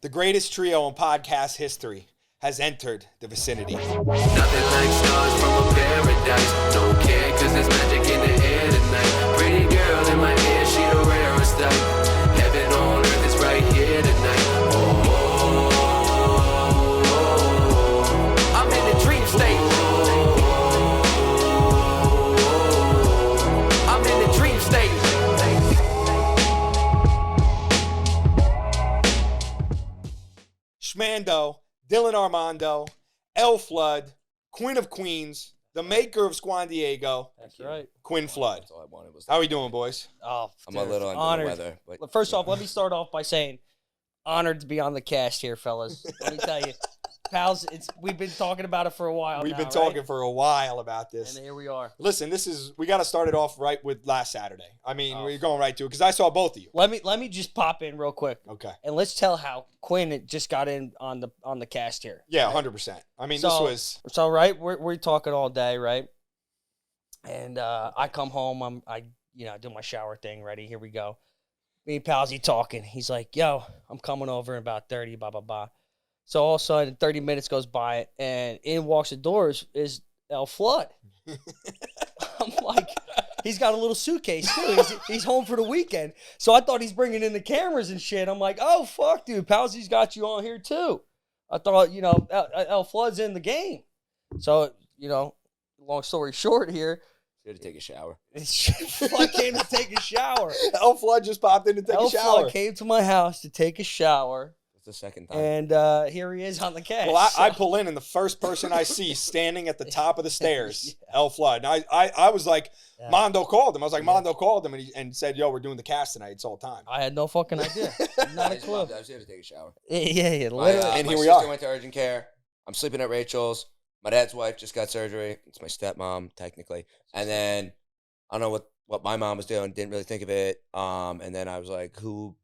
The greatest trio in podcast history has entered the vicinity. Nothing like stars from a paradise. Don't care cause there's magic in the air tonight. Pretty girl in my ear, she the rarest type. Heaven on earth is right here tonight. I'm in the dream state. I'm in the dream state. Schmando, Dylan Armando, L Flood, Quinn of Queens, the maker of Squan Diego, That's right. Quinn Flood. That's all I wanted was How are we doing, boys? Oh, I'm dude, a little under honored. the weather. But First off, let me start off by saying, honored to be on the cast here, fellas. Let me tell you, pals, we've been talking about it for a while. We've now, been talking right? for a while about this. And here we are. Listen, we got to start it off right with last Saturday. I mean, we're going right to it because I saw both of you. Let me just pop in real quick. Okay. And let's tell how Quinn had just got in on the cast here. Yeah, 100%. I mean, this was... So right, we're talking all day, right? And I come home, I do my shower thing, ready, here we go. Me and Palsy talking. He's like, yo, I'm coming over in about 30, blah, blah, blah. So all of a sudden, 30 minutes goes by, and in walks the doors is L Flood. I'm like, he's got a little suitcase, too. He's home for the weekend. So I thought he's bringing in the cameras and shit. I'm like, oh, fuck, dude. Palsy's got you on here, too. I thought, L Flood's in the game. So, long story short here. Here to take a shower. Flood came to take a shower. L Flood just popped in to take a shower. Flood came to my house to take a shower. That's the second time. And here he is on the cast. Well, I pull in, and the first person I see standing at the top of the stairs, L Flood. And I was like, Mondo called him. I was like, Mondo called him, and said, yo, we're doing the cast tonight. It's all time. I had no fucking idea. Not a clue. I was here to take a shower. Yeah, literally. And my here we sister are. went to urgent care. I'm sleeping at Rachel's. My dad's wife just got surgery. It's my stepmom, technically. And then I don't know what my mom was doing. Didn't really think of it. And then I was like, who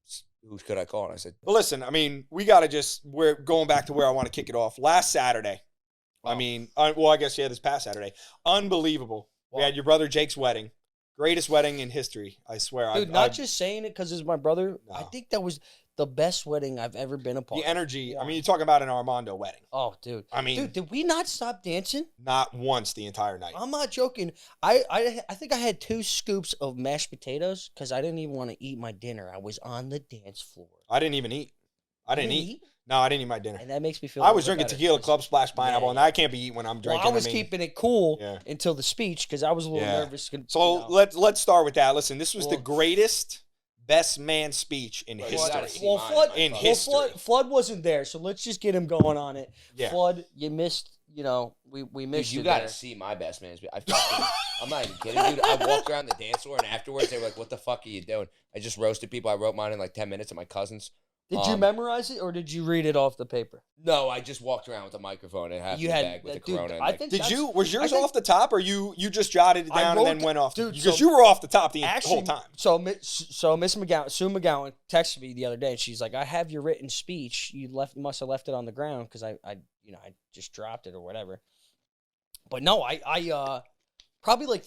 could I call? And I said, Well, listen, I mean, we're going back to where I want to kick it off. Last Saturday, I mean, I guess, this past Saturday. Unbelievable. Wow. We had your brother Jake's wedding. Greatest wedding in history, I swear. Dude, not just saying it because it's my brother. No. I think that was the best wedding I've ever been a part of. The energy. I mean, you're talking about an Armando wedding. Oh, dude. I mean, Dude, did we not stop dancing? not once the entire night. I'm not joking. I think I had 2 scoops of mashed potatoes because I didn't even want to eat my dinner. I was on the dance floor. I didn't even eat. I didn't eat. No, I didn't eat my dinner. And that makes me feel. I was drinking tequila, Club Splash, Pineapple, Yeah, and I can't be eating when I'm drinking. Well, I was keeping it cool Yeah. until the speech because I was a little nervous. So let's start with that. Listen, this was the greatest best man speech in history. Well, history. Flood wasn't there, so let's just get him going on it. Yeah. Flood, you missed. We missed. dude, you it got to there. see my best man. I'm not even kidding, dude. I walked around the dance floor, and afterwards they were like, what the fuck are you doing? I just roasted people. I wrote mine in like 10 minutes at my cousin's. Did you memorize it or did you read it off the paper? No, I just walked around with a microphone and half the bag with the Corona. I think Was yours off the top, or you just jotted it down and then went off? Dude, because you were off the top the whole time. So Miss McGowan, Sue McGowan, texted me the other day, and she's like, "I have your written speech. You must have left it on the ground because I just dropped it or whatever." But no, I probably like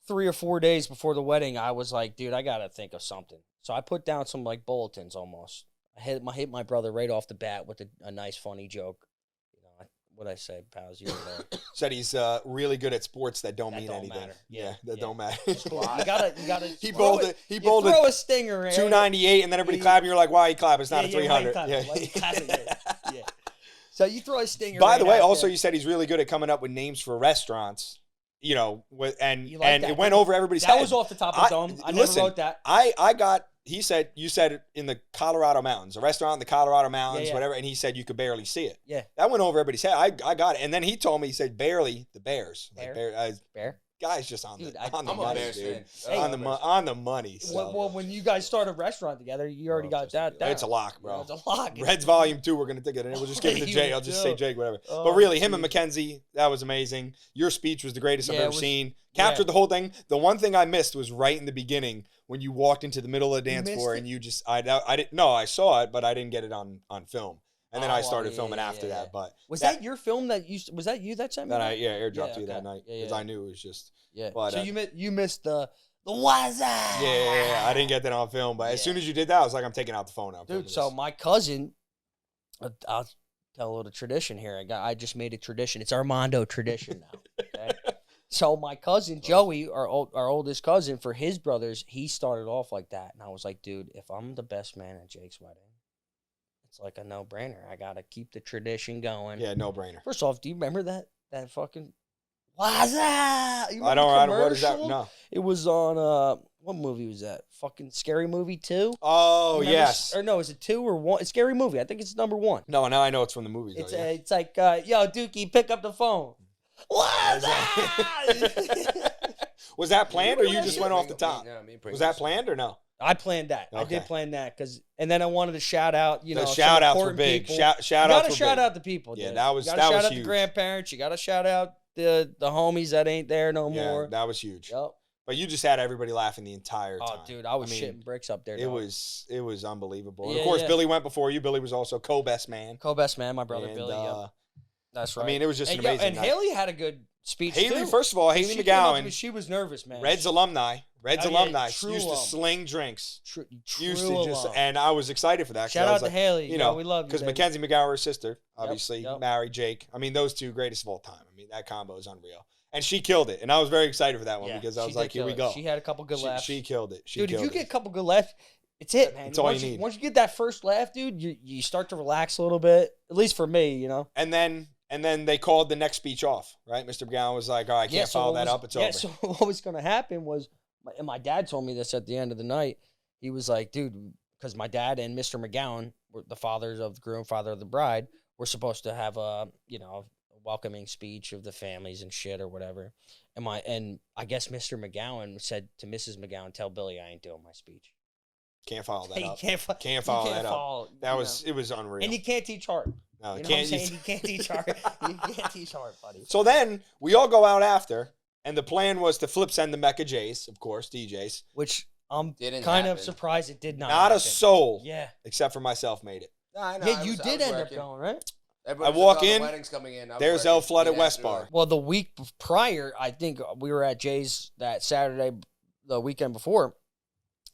3 or 4 days before the wedding, I was like, "Dude, I gotta think of something." So I put down some like bulletins almost. I hit my brother right off the bat with a nice, funny joke. What'd I say, pals? You were there. Said he's really good at sports that don't mean anything. Matter. Yeah, that don't matter. You gotta. He bowled it. He bowled throw it. a stinger in. 298, and then everybody clapping. You're like, why he clap? It's not a 300. Yeah. So you throw a stinger. By the way, also you said he's really good at coming up with names for restaurants. And it went over everybody's head. That was off the top of the dome. I never wrote that. You said it in the Colorado mountains, a restaurant in the Colorado mountains, whatever, and he said you could barely see it. Yeah. That went over everybody's head. I got it. And then he told me, he said barely the Bears. Bear? Guy's just on the I'm a money, Bears dude. fan. On the money. So. Well, when you guys start a restaurant together, you already got that down. It's a lock, bro. It's a lock. Reds Volume 2, we're going to take it. And we'll just give it to Jake. I'll just say Jake, whatever. Oh, but really, him and Mackenzie, that was amazing. Your speech was the greatest I've ever seen. Captured the whole thing. The one thing I missed was right in the beginning when you walked into the middle of the dance floor and you just, I didn't, no, I saw it, but I didn't get it on film. And then I started filming after that. But was that your film was that you that sent me? That airdropped to you that night because I knew it was just. Yeah. But, so you missed the waza. Yeah. I didn't get that on film, but as soon as you did that, I was like, I'm taking out the phone now. Dude, so my cousin, I'll tell a little tradition here. I just made a tradition. It's Aromando tradition now. Okay? So my cousin Joey, our oldest cousin, for his brothers, he started off like that, and I was like, dude, if I'm the best man at Jake's wedding, it's like a no-brainer. I gotta keep the tradition going. Yeah, no-brainer. First off, do you remember that fucking? What's that? I don't. What is that? No. It was on what movie was that? Fucking Scary Movie 2? Oh, yes. Or no, is it 2 or 1? It's Scary Movie. I think it's number 1. No, now I know it's from the movies. It's though, yeah. it's like, yo, Dookie, pick up the phone. What's that? Was that planned or you just went off the top? No, Was that planned or no? I planned that. Okay. I did plan that and then I wanted to shout out, The shout outs were big. Shout outs were big. You gotta shout out the people, dude. Yeah, that was you gotta shout out huge. the grandparents. You gotta shout out the homies that ain't there no more. That was huge. Yep. But you just had everybody laughing the entire time. Oh, dude, I was shitting bricks up there. It was unbelievable. And Yeah, of course, yeah. Billy went before you. Billy was also co-best man. Co-best man, my brother And, Billy. Yep. That's right. I mean, it was just an And, amazing and night. Haley had a good speech Haley, too. first of all, Haley She came up to McGowan, me, she was nervous, man. Red's alumni. Red's Oh, yeah, alumni true used to alum. sling drinks. True Used to just, alum. and I was excited for that. 'cause Shout I out was to like, Haley. You know, we love you. because baby. Mackenzie McGowan, her sister, obviously yep. married Jake. I mean, those two greatest of all time. I mean, that combo is unreal. And she killed it. And I was very excited for that one because I she was did like, here kill we it. go. She had a couple good laughs. She killed it. Dude, if you get a couple good laughs, it's it, man. It's all once you need. Once you get that first laugh, dude, you start to relax a little bit. At least for me, you know. And then they called the next speech off, right? Mr. McGowan was like, all right, I can't follow that up. It's over. So what was going to happen was, and my dad told me this at the end of the night. He was like, dude, because my dad and Mr. McGowan were the fathers of the groom, father of the bride, were supposed to have a welcoming speech of the families and shit or whatever. And I guess Mr. McGowan said to Mrs. McGowan, tell Billy I ain't doing my speech. Can't follow that up. Can't follow that up. It was unreal. And you can't teach heart. No, You know what I'm saying? You can't teach heart. You can't teach heart, buddy. So then we all go out after, and the plan was to flip send the Mecca Jays, of course, DJs. Which I'm Didn't kind of happen. surprised it did not. Not a happen. soul, Yeah. except for myself, made it. No, I know. Yeah, I you was did end working. up going, right? Everybody I was walk like, oh, the in, wedding's coming in. I was There's working. El Flood at Yeah, West after, Bar. Well, the week prior, I think we were at Jay's that Saturday, the weekend before,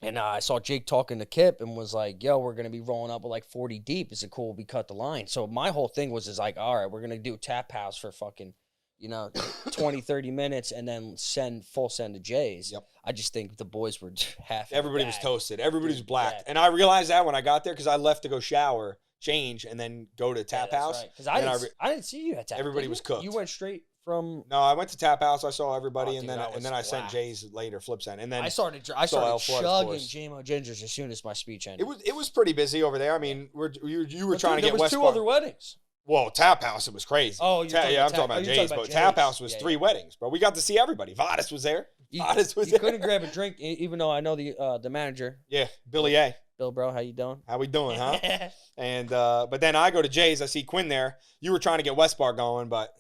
and I saw Jake talking to Kip and was like, yo, we're going to be rolling up with like 40 deep. Is it cool if we cut the line? So my whole thing was like, all right, we're going to do tap house for fucking, 20, 30 minutes and then full send to Jay's. Yep. I just think the boys were half. Everybody was toasted. Everybody was black. Yeah. And I realized that when I got there because I left to go shower, change, and then go to Tap House. Because I didn't see you at Tap. Everybody did you? was cooked. You went straight from. No, I went to Tap House. I saw everybody, Oh, and dude, then I sent black. Jay's later, flip send, and then I started El Flood, of chugging course. JMO Gingers as soon as my speech ended. It was pretty busy over there. I mean, you were trying to get there was West two Bar. other weddings. Well, Tap House, it was crazy. Oh, you're talking I'm about talking about you're Jay's, talking but about Tap Jay's. House was Yeah, 3 yeah. weddings, bro. We got to see everybody. Vadis was there. Vadis was there. Couldn't grab a drink, even though I know the manager. Yeah, Billy A. Bill, bro, how you doing? How we doing, huh? And but then I go to Jay's. I see Quinn there. You were trying to get West Bar going, but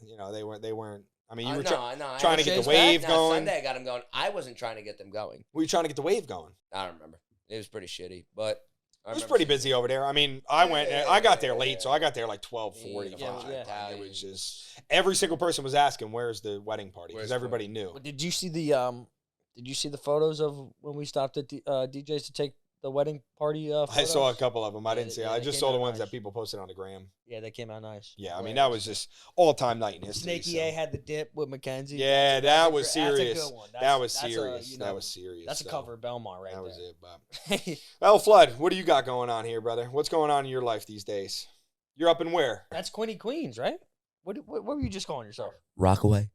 they weren't. I mean, you were trying to get the wave going. Sunday I got them going. I wasn't trying to get them going. Were you trying to get the wave going? I don't remember. It was pretty shitty, but It was pretty busy over there. I mean, I got there late, so I got there like 12:45. Yeah. It was just every single person was asking, "Where's the wedding party?" Because everybody knew. But did you see the photos of when we stopped at DJ's to take the wedding party? Photos? I saw a couple of them. I didn't see. yeah, I they just came saw the out ones nice. that people posted on the gram. Yeah, they came out nice. Yeah, I mean that was just all-time night in history. Snakey so. A had the dip with Mackenzie. Yeah, that was serious. That's a good one. That was That's a, serious. That was serious. That's a so. cover of Belmont right That there. was it, Bob. Well, Flood, what do you got going on here, brother? What's going on in your life these days? You're up in where? That's Quinny Queens, right? What were you just calling yourself? Rockaway.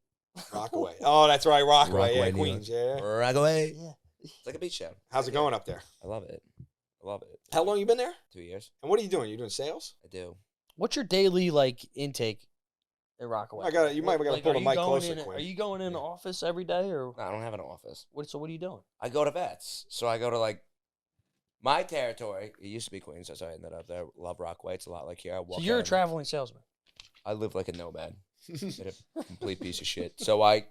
Rockaway. Oh, that's right, Rockaway. Yeah, New Queens. York. Yeah. Rockaway. Yeah. It's like a beach show. How's it going up there? I love it. I love it. How long you been there? 2 years. And what are you doing? You doing sales? I do. What's your daily intake at Rockaway? You might have got to pull the mic closer, Quinn. Are you going in the office every day or No, I don't have an office. what? So what are you doing? I go to vets. So I go to my territory. It used to be Queens. That's why I ended up there. Love Rockaway. It's a lot like here. I walk So you're a out. traveling salesman. I live like a nomad. Been a complete piece of shit. So I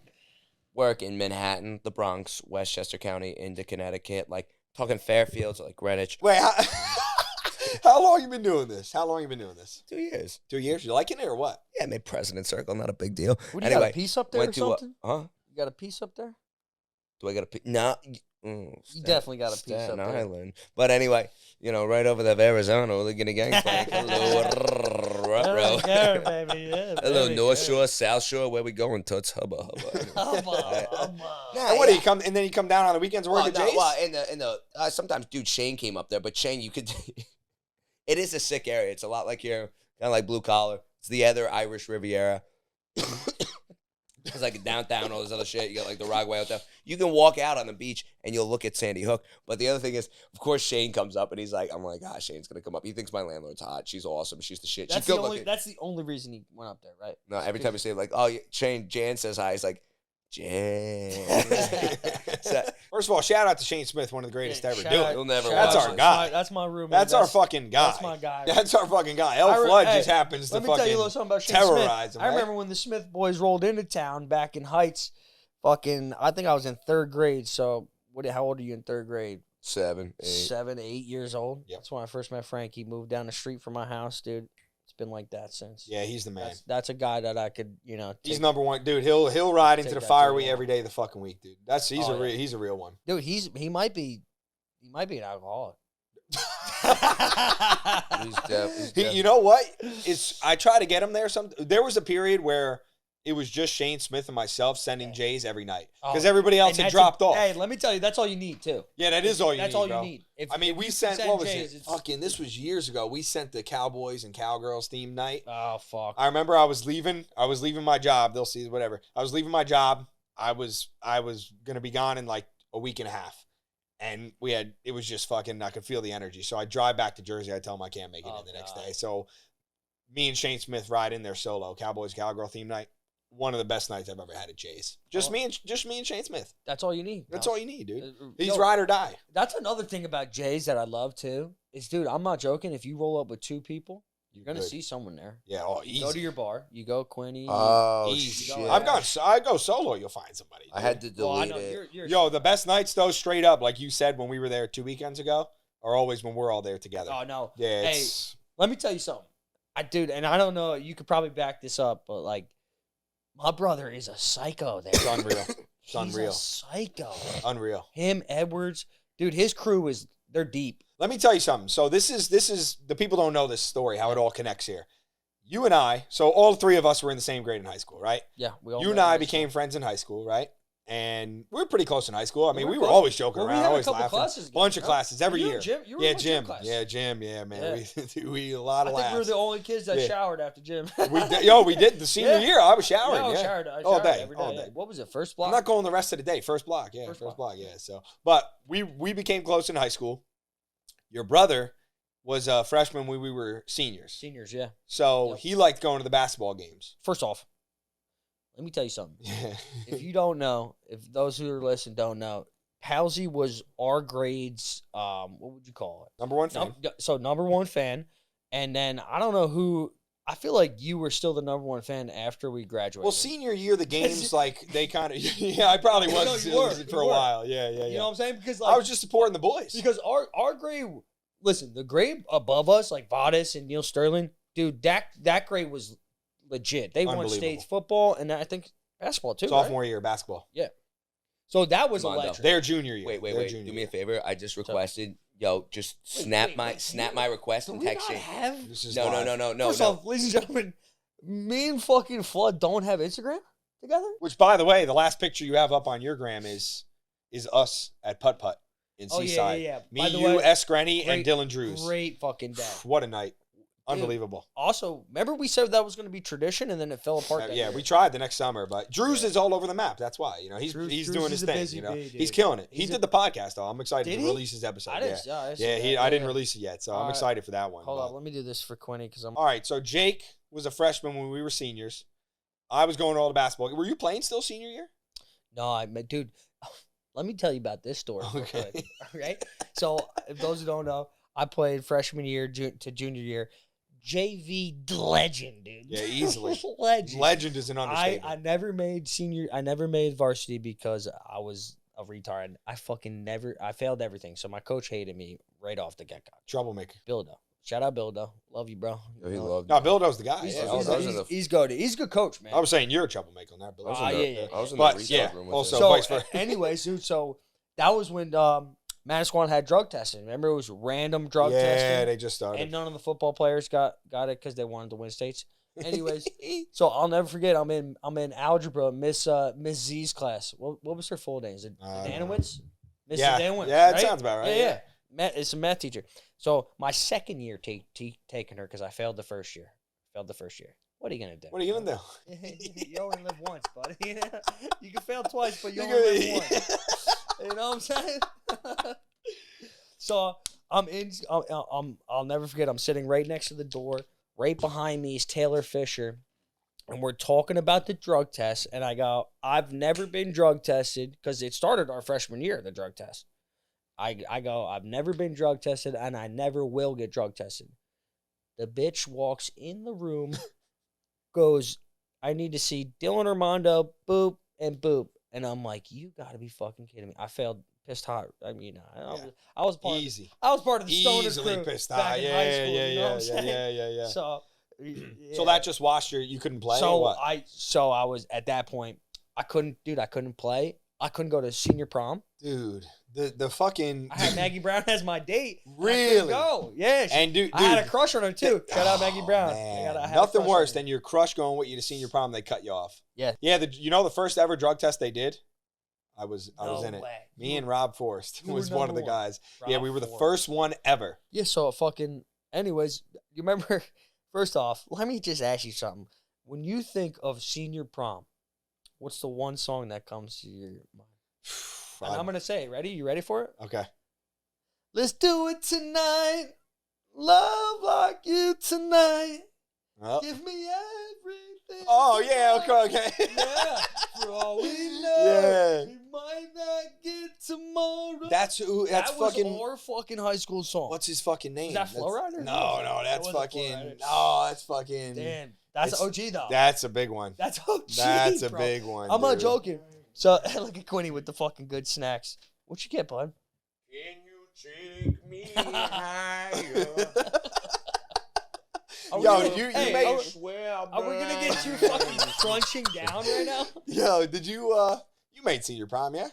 work in Manhattan, the Bronx, Westchester County, into Connecticut, talking Fairfield, so Greenwich. Wait, how long you been doing this? 2 years. 2 years? You liking it or what? Yeah, I made President Circle, not a big deal. What do you got a piece up there or went to, something? huh? You got a piece up there? Do I got a piece? No. You definitely got a piece up there. Island. But anyway, right over there, Arizona, we're going to gang plank. Hello. go. There, baby. Yeah, Hello, baby, North yeah. Shore, South Shore. Where we going? Toots, hubba, hubba. Hubba. And what do you come? And then you come down on the weekends and work at Jay's? Well, in the sometimes, dude, Shane came up there, but Shane, you could. It is a sick area. It's a lot like here, kind of like blue collar. It's the other Irish Riviera. It's like downtown, all this other shit. You got like the Rockaway Hotel. You can walk out on the beach and you'll look at Sandy Hook. But the other thing is, of course, Shane comes up and he's like, I'm like, Shane's gonna come up. He thinks my landlord's hot. She's awesome. She's the shit. That's the only reason he went up there, right? No, every time we say like, oh, Shane, Jan says hi. He's like, Jan. First of all, shout out to Shane Smith, one of the greatest to ever do it. He'll never That's watch our this. guy. That's my roommate. That's our fucking guy. That's my guy. That's our fucking guy. Flood just happens to let me tell you a fucking little something about Shane terrorize Smith. him. I remember when the Smith boys rolled into town back in Heights. I think I was in 3rd grade. So how old are you in 3rd grade? 7, 8. 7, 8 years old. Yep. That's when I first met Frank. He moved down the street from my house, dude. It's been like that since. Yeah, he's the man. That's a guy that I could, He's number one, dude. He'll ride into the that fire to week the every day of the fucking week, dude. He's a real one. Dude, he might be an alcoholic. He's deaf. You know what? I try to get him there. There was a period where it was just Shane Smith and myself sending Jays every night because everybody else had dropped off. Hey, let me tell you, that's all you need too. Yeah, that is all you need. That's all bro. you need. We sent what was it? Fucking, this was years ago. We sent the Cowboys and Cowgirls theme night. Oh fuck! I remember I was leaving my job. They'll see whatever. I was leaving my job. I was gonna be gone in like a week and a half, and it was just fucking. I could feel the energy. So I drive back to Jersey. I tell them I can't make it in the next day. So me and Shane Smith ride in there solo. Cowboys Cowgirl theme night. One of the best nights I've ever had at Jay's. Just me and Shane Smith. That's all you need. That's all you need, dude. He's ride or die. That's another thing about Jay's that I love too. Is, dude, I'm not joking. If you roll up with 2 people, you're gonna see someone there. Yeah, easy. Go to your bar. You go Quinny. Easy. shit. I go solo. You'll find somebody. Dude. I had to delete it. Yo, the best nights though, straight up, like you said when we were there 2 weekends ago, are always when we're all there together. Oh no. Yeah. Hey, let me tell you something. Dude, and I don't know. You could probably back this up, but like. My brother is a psycho there. It's unreal. He's unreal. A psycho. Unreal. Him, Edwards, dude, his crew they're deep. Let me tell you something. So this is the people don't know this story, how it all connects here. You and I, so all 3 of us were in the same grade in high school, right? Yeah, we all. You and I became friends in high school, right? And we were pretty close in high school. I mean, we were always joking around, we had always a couple laughing. classes Bunch of classes every year. Gym? You were Yeah, in gym. class. Yeah, gym. Yeah, man. Yeah. We a lot of I think laughs. we were the only kids that showered after gym. We did the senior year. I was showering. I showered all day, every day. all day. What was it? First block. I'm not going the rest of the day. First block. Yeah, first block. Yeah. So, but we became close in high school. Your brother was a freshman when we were seniors. Seniors, yeah. So he liked going to the basketball games. First off, let me tell you something. Yeah. If you don't know, if those who are listening don't know, Palsy was our grade's, what would you call it? Number 1 fan. So number 1 fan. And then I don't know who, I feel like you were still the number 1 fan after we graduated. Well, senior year, the games, like, they kind of, yeah, I probably was for a while. Yeah. You know what I'm saying? Because I was just supporting the boys. Because our grade, listen, the grade above us, like Vadas and Neil Sterling, dude, that grade was legit. They won states football and I think basketball too. Sophomore year basketball. Yeah. So that was electric. Their junior year. Wait. Do me a favor. I just requested. Yo, just snap my request and text you. No. First off, ladies and gentlemen, me and fucking Flood don't have Instagram together. Which, by the way, the last picture you have up on your gram is us at Putt Putt in Seaside. Yeah. Me, you, S. Grenny, and Dylan Drews. Great fucking day. What a night. Unbelievable. Dude, also, remember we said that was going to be tradition, and then it fell apart. Yeah, we tried the next summer, but Drews is all over the map. That's why, he's Drews doing his thing. He's killing it. He did the podcast though. I'm excited to release his episode. I didn't release it yet, so I'm excited for that one. Hold on, let me do this for Quinny because I'm. All right, so Jake was a freshman when we were seniors. I was going to all the basketball. Were you playing still senior year? No, dude. Let me tell you about this story. Okay. All right. So, if those who don't know, I played freshman year to junior year. JV legend, dude. Yeah, easily. Legend. Legend is an understatement. I never made varsity because I was a retard. I failed everything. So my coach hated me right off the get-go. Troublemaker. Bildo. Shout out Bildo. Love you, bro. He loved No, Bildo's the guy. He's good. He's a good coach, man. I was saying you're a troublemaker on that, Bildo. I was in the restart room with also, so, vice versa. Anyway, so that was when Manasquan had drug testing. Remember, it was random drug testing. Yeah, they just started. And none of the football players got it because they wanted to win states. Anyways, so I'll never forget. I'm in algebra, Miss Z's class. What was her full name? Is it Danowitz? Mrs. Danowitz. Yeah, right? it sounds about right. Yeah. It's a math teacher. So my second year taking her because I failed the first year. What are you gonna do? What are you gonna do? You only live once, buddy. You can fail twice, but you only live once. You know what I'm saying? So I'll never forget. I'm sitting right next to the door. Right behind me is Taylor Fisher, and we're talking about the drug test. And I go, I've never been drug tested because it started our freshman year, the drug test. I go, I've never been drug tested, and I never will get drug tested. The bitch walks in the room, goes, I need to see Dylan Armando, boop, and boop. And I'm like, you got to be fucking kidding me. I failed pissed hot. I mean, I was part Easy. I was part of the Stoners Easily crew pissed back hot. in high school. You know what I'm saying? Yeah. So that just washed you couldn't play? So or what? I was at that point, I couldn't play. I couldn't go to senior prom. Dude, the fucking I had Maggie Brown as my date. Really? Go. Yeah. And dude, I had a crush on her too. Shout out Maggie Brown. Man. Nothing worse than your crush going with you to senior prom, they cut you off. Yeah. Yeah, the first ever drug test they did? I was in it. Way. Me and Rob Forrest was one of the guys. Rob we were the Forrest. first one ever. Yeah, so anyways, you remember, first off, let me just ask you something. When you think of senior prom, what's the one song that comes to your mind? And I'm going to say it. Ready? You ready for it? Okay. Let's do it tonight. Love like you tonight. Oh. Give me everything. Oh, yeah, okay. Yeah. For all we know, Yeah. we might not get tomorrow. That's fucking. Was our fucking high school song. What's his fucking name? Was that Flow Rider? No, that's That wasn't fucking. Flow Rider. No, that's fucking. Damn. That's OG, though. That's a big one. That's OG, That's a bro. big one. I'm not dude. joking. So, look at Quinny with the fucking good snacks. What you get, bud? Can you take me higher? Yo, you Hey, made. are we gonna get you fucking crunching down right now? Yo, did you made senior prom, yeah?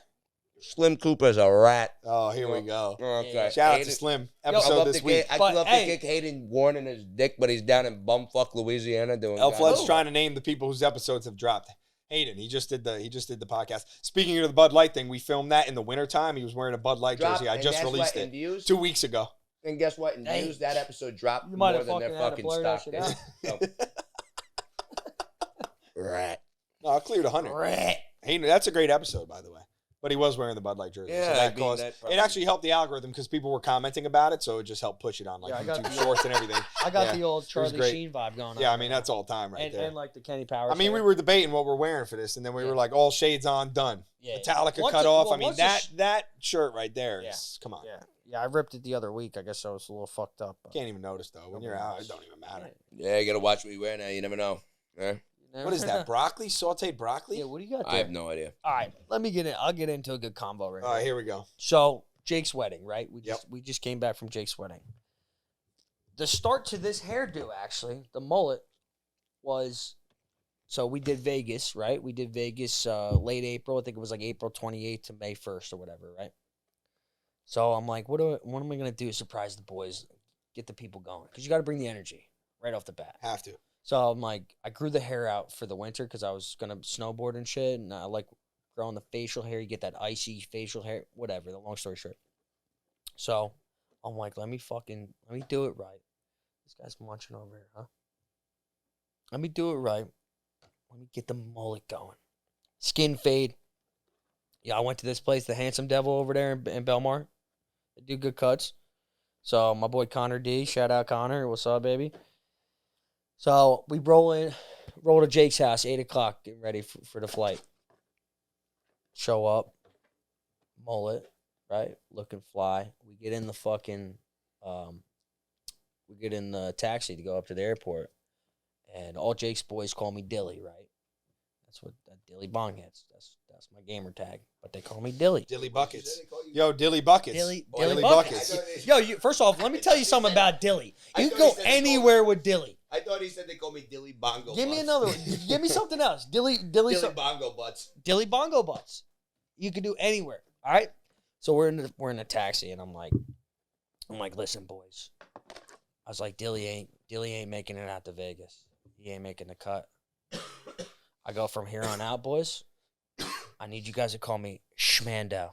Slim Cooper's a rat. Oh, here we go. Okay. Shout out to Hayden- Slim. I Episode love this to week. I But, love hey. to kick Hayden Warren in his dick, but he's down in bumfuck Louisiana doing. El Flood's Oh. trying to name the people whose episodes have dropped. Hayden, he just did the podcast. Speaking of the Bud Light thing, we filmed that in the wintertime. He was wearing a Bud Light jersey. I just released it Views, 2 weeks ago. and guess what? In Hey. views, that episode dropped You more might have than their fucking had to fucking blur that stock shit did. out. So, rat. No, I cleared 100. Hayden, that's a great episode, by the way. But he was wearing the Bud Light jersey. Yeah, so that I mean, caused, that it probably- actually helped the algorithm because people were commenting about it, so it just helped push it on like Yeah, I got YouTube the- Shorts and everything. I got Yeah, the old Charlie great. Sheen vibe going on. Yeah, I mean, that's all time right there. and like the Kenny Powers. I mean, we were debating what we're wearing for this, and then we were like, all shades on, done. Yeah. Metallica Once cut it- off. well, I mean, once that shirt right there Yeah. is, come on. Yeah, I ripped it the other week. I guess I was a little fucked up. But Can't even notice, though. When you're out, it don't even matter. Yeah, you gotta watch what you wear now. You never know. Yeah. What is that, broccoli? Sauteed broccoli? Yeah, what do you got there? I have no idea. All right, let me get in. I'll get into a good combo right All right, here we go. So Jake's wedding, right? Yep. We just came back from Jake's wedding. The start to this hairdo, actually, the mullet, was so we did Vegas, right? We did Vegas late April. I think it was like April 28th to May 1st or whatever, right? So I'm like, what am I gonna do to surprise the boys, get the people going? Because you got to bring the energy right off the bat. Have to. So I'm like, I grew the hair out for the winter because I was gonna snowboard and shit, and I like growing the facial hair. You get that icy facial hair, whatever. The long story short. So I'm like, let me do it right. This guy's munching over here, huh? Let me do it right. Let me get the mullet going. Skin fade. Yeah, I went to this place, the Handsome Devil over there in Belmar. They do good cuts. So my boy Connor D, shout out Connor. What's up, baby? So we roll to Jake's house, 8 o'clock, getting ready for the flight. Show up, mullet, right? Looking fly. We get in the fucking, we get in the taxi to go up to the airport, and all Jake's boys call me Dilly, right? That's what that Dilly Bong hits. That's my gamer tag, but they call me Dilly. Dilly Buckets. Yo, Dilly Buckets. Dilly Dilly Buckets. Buckets. Yo, first off, let me tell you something about Dilly. I You thought can he go said they call anywhere with Dilly. I thought he said they call me Dilly Bongo. Give me Butts. another one. Give me something else. Dilly Bongo Butts. Dilly Bongo Butts. You can do anywhere. All right. So we're in a taxi, and I'm like, listen, boys. I was like, Dilly ain't making it out to Vegas. he ain't making the cut. I go from here on out, boys. I need you guys to call me Schmando.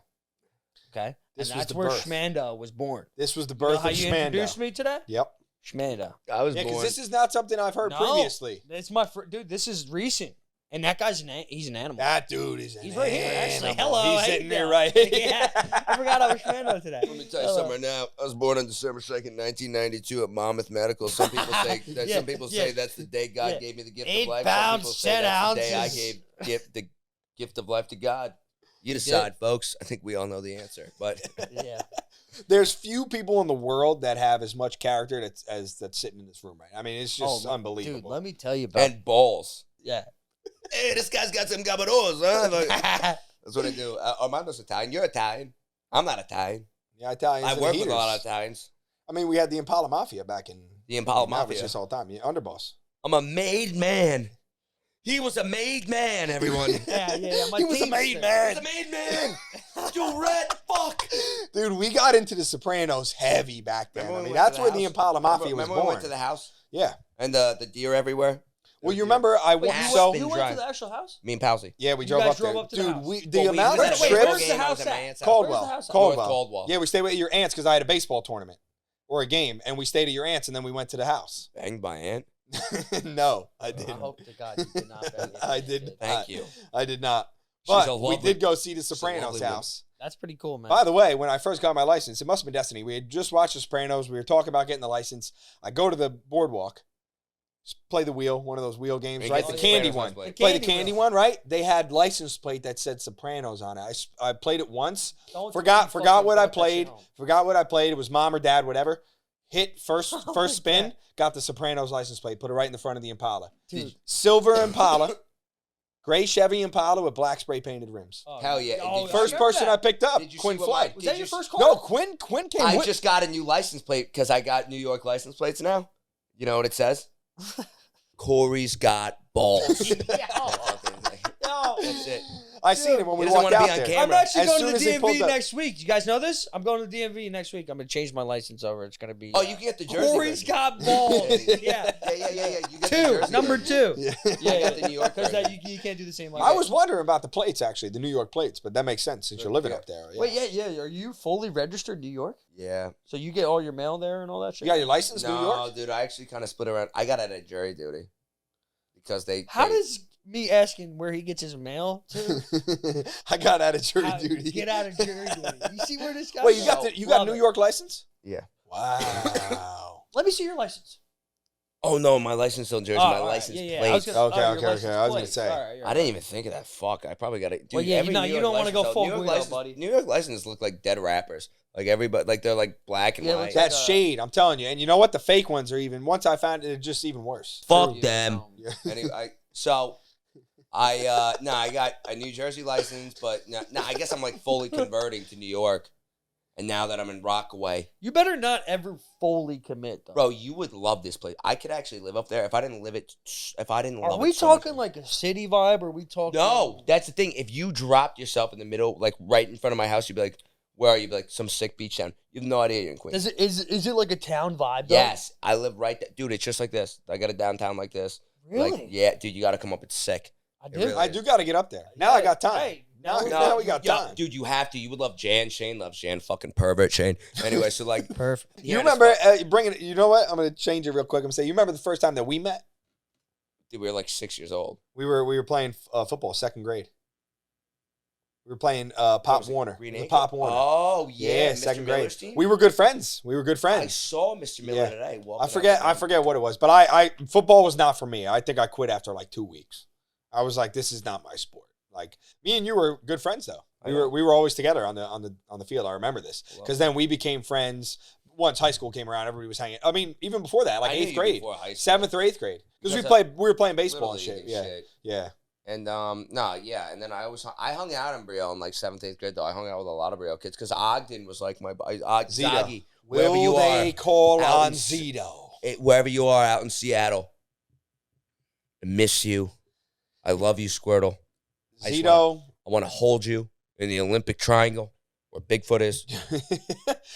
Okay? This and was that's the where birth. Schmando was born. This was the You birth know how of you Schmando. introduced me today? Yep. Schmando. I was Yeah, because born. this is not something I've heard previously. It's my dude. This is recent, and that guy's he's an animal. That dude is an He's right here. Actually, animal. hello. He's hey, sitting there Bill. right. Yeah, I forgot I was Schmando today. Let me tell you something right now. I was born on December 2nd, 1992 at Monmouth Medical. Some people say Yeah, say that's the day God gave me the gift 8 of life. pounds, Some people say 10 that's the day I ounces. gave the gift of life to God. You decide, folks. I think we all know the answer. But Yeah. There's few people in the world that have as much character that's sitting in this room right now. I mean, it's just unbelievable. Dude, let me tell you about. and balls. Yeah. Hey, this guy's got some gabados, huh? Like, that's what I do. Armando's Italian. You're Italian. I'm not Italian. Yeah, Italians. I and work the with a lot of heaters. Italians. I mean, we had the Impala Mafia back in The Impala Mafia Mafia. just all the time. Yeah, underboss. I'm a made man. He was a made man, everyone. Yeah. He was a made man. He was a made man. You red fuck. Dude, we got into the Sopranos heavy back then. Remember I when mean, we went that's to where the the house? Impala Mafia was Remember born. we went to the house? Yeah. And the deer everywhere? Well, you remember I went Wait, so You went Drive. to the actual house? Me and Palsy. yeah, we You drove guys up drove there. up to the Dude, house? the Well, amount went of to wait, the where's trips. the game, I house was at my at? aunt's house. Caldwell. Where's the house at? Caldwell. North Caldwell. Yeah, we stayed with your aunts because I had a baseball tournament or a game, and we stayed at your aunts, and then we went to the house. Banged by aunt. No, I I didn't. hope to God you did not. bang it. I did. Thank you. I did not. She's a But we lovely- did go see the a Sopranos lovely house. That's pretty cool, man. By the way, when I first got my license, it must have been destiny. We had just watched the Sopranos. We were talking about getting the license. I go to the boardwalk, play the wheel, one of those wheel games, You right? get The the candy Sopranos one. license plate. Play the candy candy wheel. one, right? They had license plate that said Sopranos on it. I played it once. Don't Forgot you what fucking I brought that played. shit home. Forgot what I played. It was mom or dad, whatever. Hit first Oh first my spin. God. Got the Sopranos license plate. Put it right in the front of the Impala. Dude. Silver Impala, gray Chevy Impala with black spray painted rims. Oh, Hell yeah. oh, Did- First I remember person that. I picked up, Did you Quinn see what Flood. my- Was Did that you your s- first car? No, Quinn came I with. just got a new license plate because I got New York license plates now. You know what it says? Corey's got balls. Yo. That's it. I seen it when He we doesn't walked wanna be out on there. camera. I'm actually As going soon to as the they pulled DMV up. next week. You guys know this? I'm going to the DMV next week. I'm going to change my license over. It's going to be. Oh, you can get the jersey. Corey's version. got balls. Yeah. Yeah. You get the Two. jersey Number version. 2. Yeah. Yeah, got the New York because version. you can't do the same. Like I that. was wondering about the plates, actually, the New York plates, but that makes sense since you're living Yeah. up there. Wait, yeah. Are you fully registered New York? Yeah. So you get all your mail there and all that shit? You got your license, New No, York? dude, I actually kind of split around. I got out of jury duty because How they- does me asking where he gets his mail to? I got out of jury How- duty. Get out of jury duty. You see where this guy? Wait, you got a Love New it. York license? Yeah. Wow. Let me see your license. Oh no, my license on Jersey, Oh, my all right. license Yeah, plate. I was gonna, Okay, your okay. license I was gonna plate. say. All right, I didn't even think of that. Fuck, I probably got it. Well, yeah, every you New York don't wanna go license, full New York Guido, license, buddy. New York licenses look like dead rappers. Like everybody, like they're like black and Yeah, it white. looks like That's shade, I'm telling you. And you know what? The fake ones are even, once I found it, it's just even worse. Fuck Yeah, them. Yeah. Anyway, so I got a New Jersey license, but I guess I'm like fully converting to New York. And now that I'm in Rockaway, You better not ever fully commit, though. bro, you would love this place. I could actually live up there if I didn't live it. If I didn't love it. Are we so much. talking like a city vibe, or are we talking? No, that's the thing. If you dropped yourself in the middle, like right in front of my house, you'd be like, "Where are you?" You'd be like, "Some sick beach town." You have no idea you're in Queens. Is it like a town vibe? Though? Yes, I live right there, dude. It's just like this. I got a downtown like this. Really? Like, yeah, dude, you got to come up. It's sick. I do. really I do got to get up there. Now I got time. Hey, now, now- now we got yeah, time. dude. You have to. You would love Jan. Shane loves Jan. Fucking pervert Shane. Anyway, so like, Perfect. You remember bringing it? You know what? I'm going to change it real quick. I'm going to say, you remember the first time that we met? dude, we were like 6 years old. We were playing football, second grade. We were playing Pop was it, Warner. Green It was Acre? Pop Warner. Oh yeah, Mr. second Miller's grade. team? We were good friends. I saw Mr. Miller Yeah. today. I walking forget. out I the forget what it was, but I football was not for me. I think I quit after like 2 weeks. I was like, this is not my sport. Like me and you were good friends though. I We know. were always together on the field. I remember this because then we became friends. Once high school came around, everybody was hanging. I mean, even before that, like I knew 8th you grade, before high school. 7th or 8th grade, because we Because were playing baseball and Little shit. league Yeah, and shit. yeah. And and then I hung out in Brio in like 7th, 8th grade though. I hung out with a lot of Brio kids because Ogden was like my Zito. Zoggy, wherever Will you they are, call out on in- Zito? wherever you are out in Seattle. I miss you. I love you, Squirtle. I just Zito. I want to hold you in the Olympic triangle where Bigfoot is.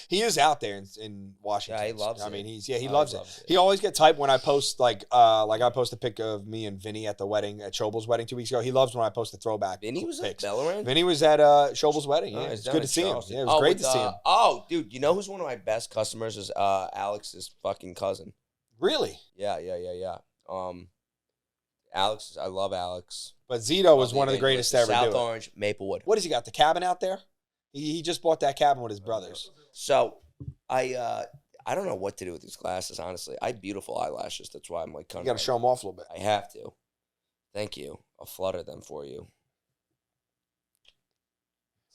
He is out there in Washington. Yeah, he loves it. I mean, he loves it. it. He always gets hyped when I post like I post a pic of me and Vinny at the wedding at Schobel's wedding 2 weeks ago. He loves when I post the throwback. Vinny was at pics. Bellarmine? Vinny was at Schobel's wedding. Yeah, he's it's down good in to see him. Charleston. Yeah, it was great to see him. Oh, dude, you know who's one of my best customers is Alex's fucking cousin. Really? Yeah. Alex, I love Alex. But Zito was one of the greatest to ever do South it. Orange, Maplewood. What has he got? The cabin out there? He just bought that cabin with his brothers. So I don't know what to do with these glasses, honestly. I have beautiful eyelashes. That's why I'm like, You got to show them off a little bit. I have to. Thank you. I'll flutter them for you.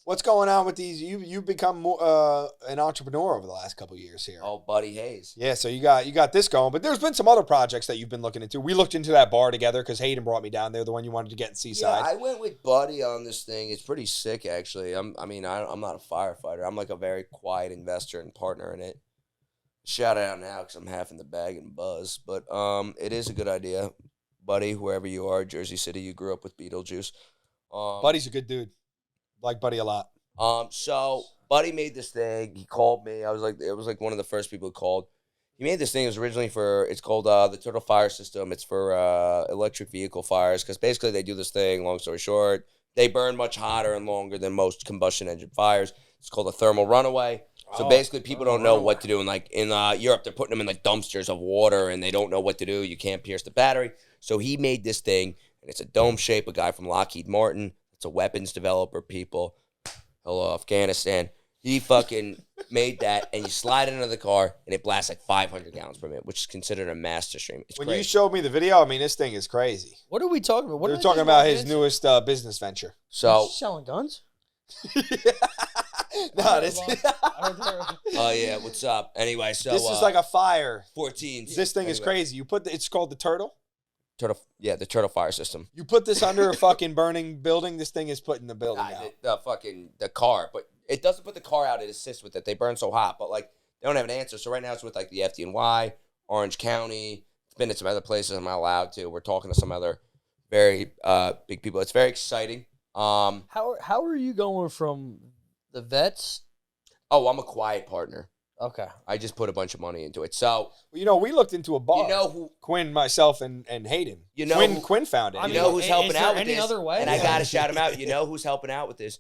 What's going on with these? You've become more, an entrepreneur over the last couple of years here. Oh, Buddy Hayes. Yeah, so you got this going, but there's been some other projects that you've been looking into. We looked into that bar together because Hayden brought me down there, the one you wanted to get in Seaside. Yeah, I went with Buddy on this thing. It's pretty sick, actually. I'm not a firefighter. I'm like a very quiet investor and partner in it. Shout out now because I'm half in the bag and buzz, but it is a good idea, Buddy. Wherever you are, Jersey City, you grew up with Beetlejuice. Buddy's a good dude. Like Buddy a lot. So Buddy made this thing. He called me. It was like one of the first people who called. He made this thing. It was originally it's called the Turtle Fire System. It's for electric vehicle fires because basically they do this thing. Long story short, they burn much hotter and longer than most combustion engine fires. It's called a thermal runaway. So basically, people don't know what to do. And like in Europe, they're putting them in like dumpsters of water, and they don't know what to do. You can't pierce the battery. So he made this thing, and it's a dome shape. A guy from Lockheed Martin. It's a weapons developer, people. Hello, Afghanistan. He fucking made that, and you slide it into the car, and it blasts like 500 gallons per minute, which is considered a master stream. It's When crazy. you showed me the video, I mean, this thing is crazy. What are we talking about? We're talking about his newest business venture. So, selling guns. No, this. oh yeah, what's up? Anyway, so This is like a fire. 14. This thing is Anyway. crazy. It's called the Turtle. The Turtle Fire System. You put this under a fucking burning building. This thing is putting the building out. The car, but it doesn't put the car out. It assists with it. They burn so hot, but like they don't have an answer. So right now it's with like the FDNY, Orange County. It's been at some other places I'm not allowed to. We're talking to some other very big people. It's very exciting. How are you going from the vets? Oh, I'm a quiet partner. Okay. I just put a bunch of money into it. So We looked into a bar. you know who Quinn, myself, and Hayden. You know Quinn found it. I you mean, know who's is helping there out with any this? other way? And I gotta shout him out. You know who's helping out with this?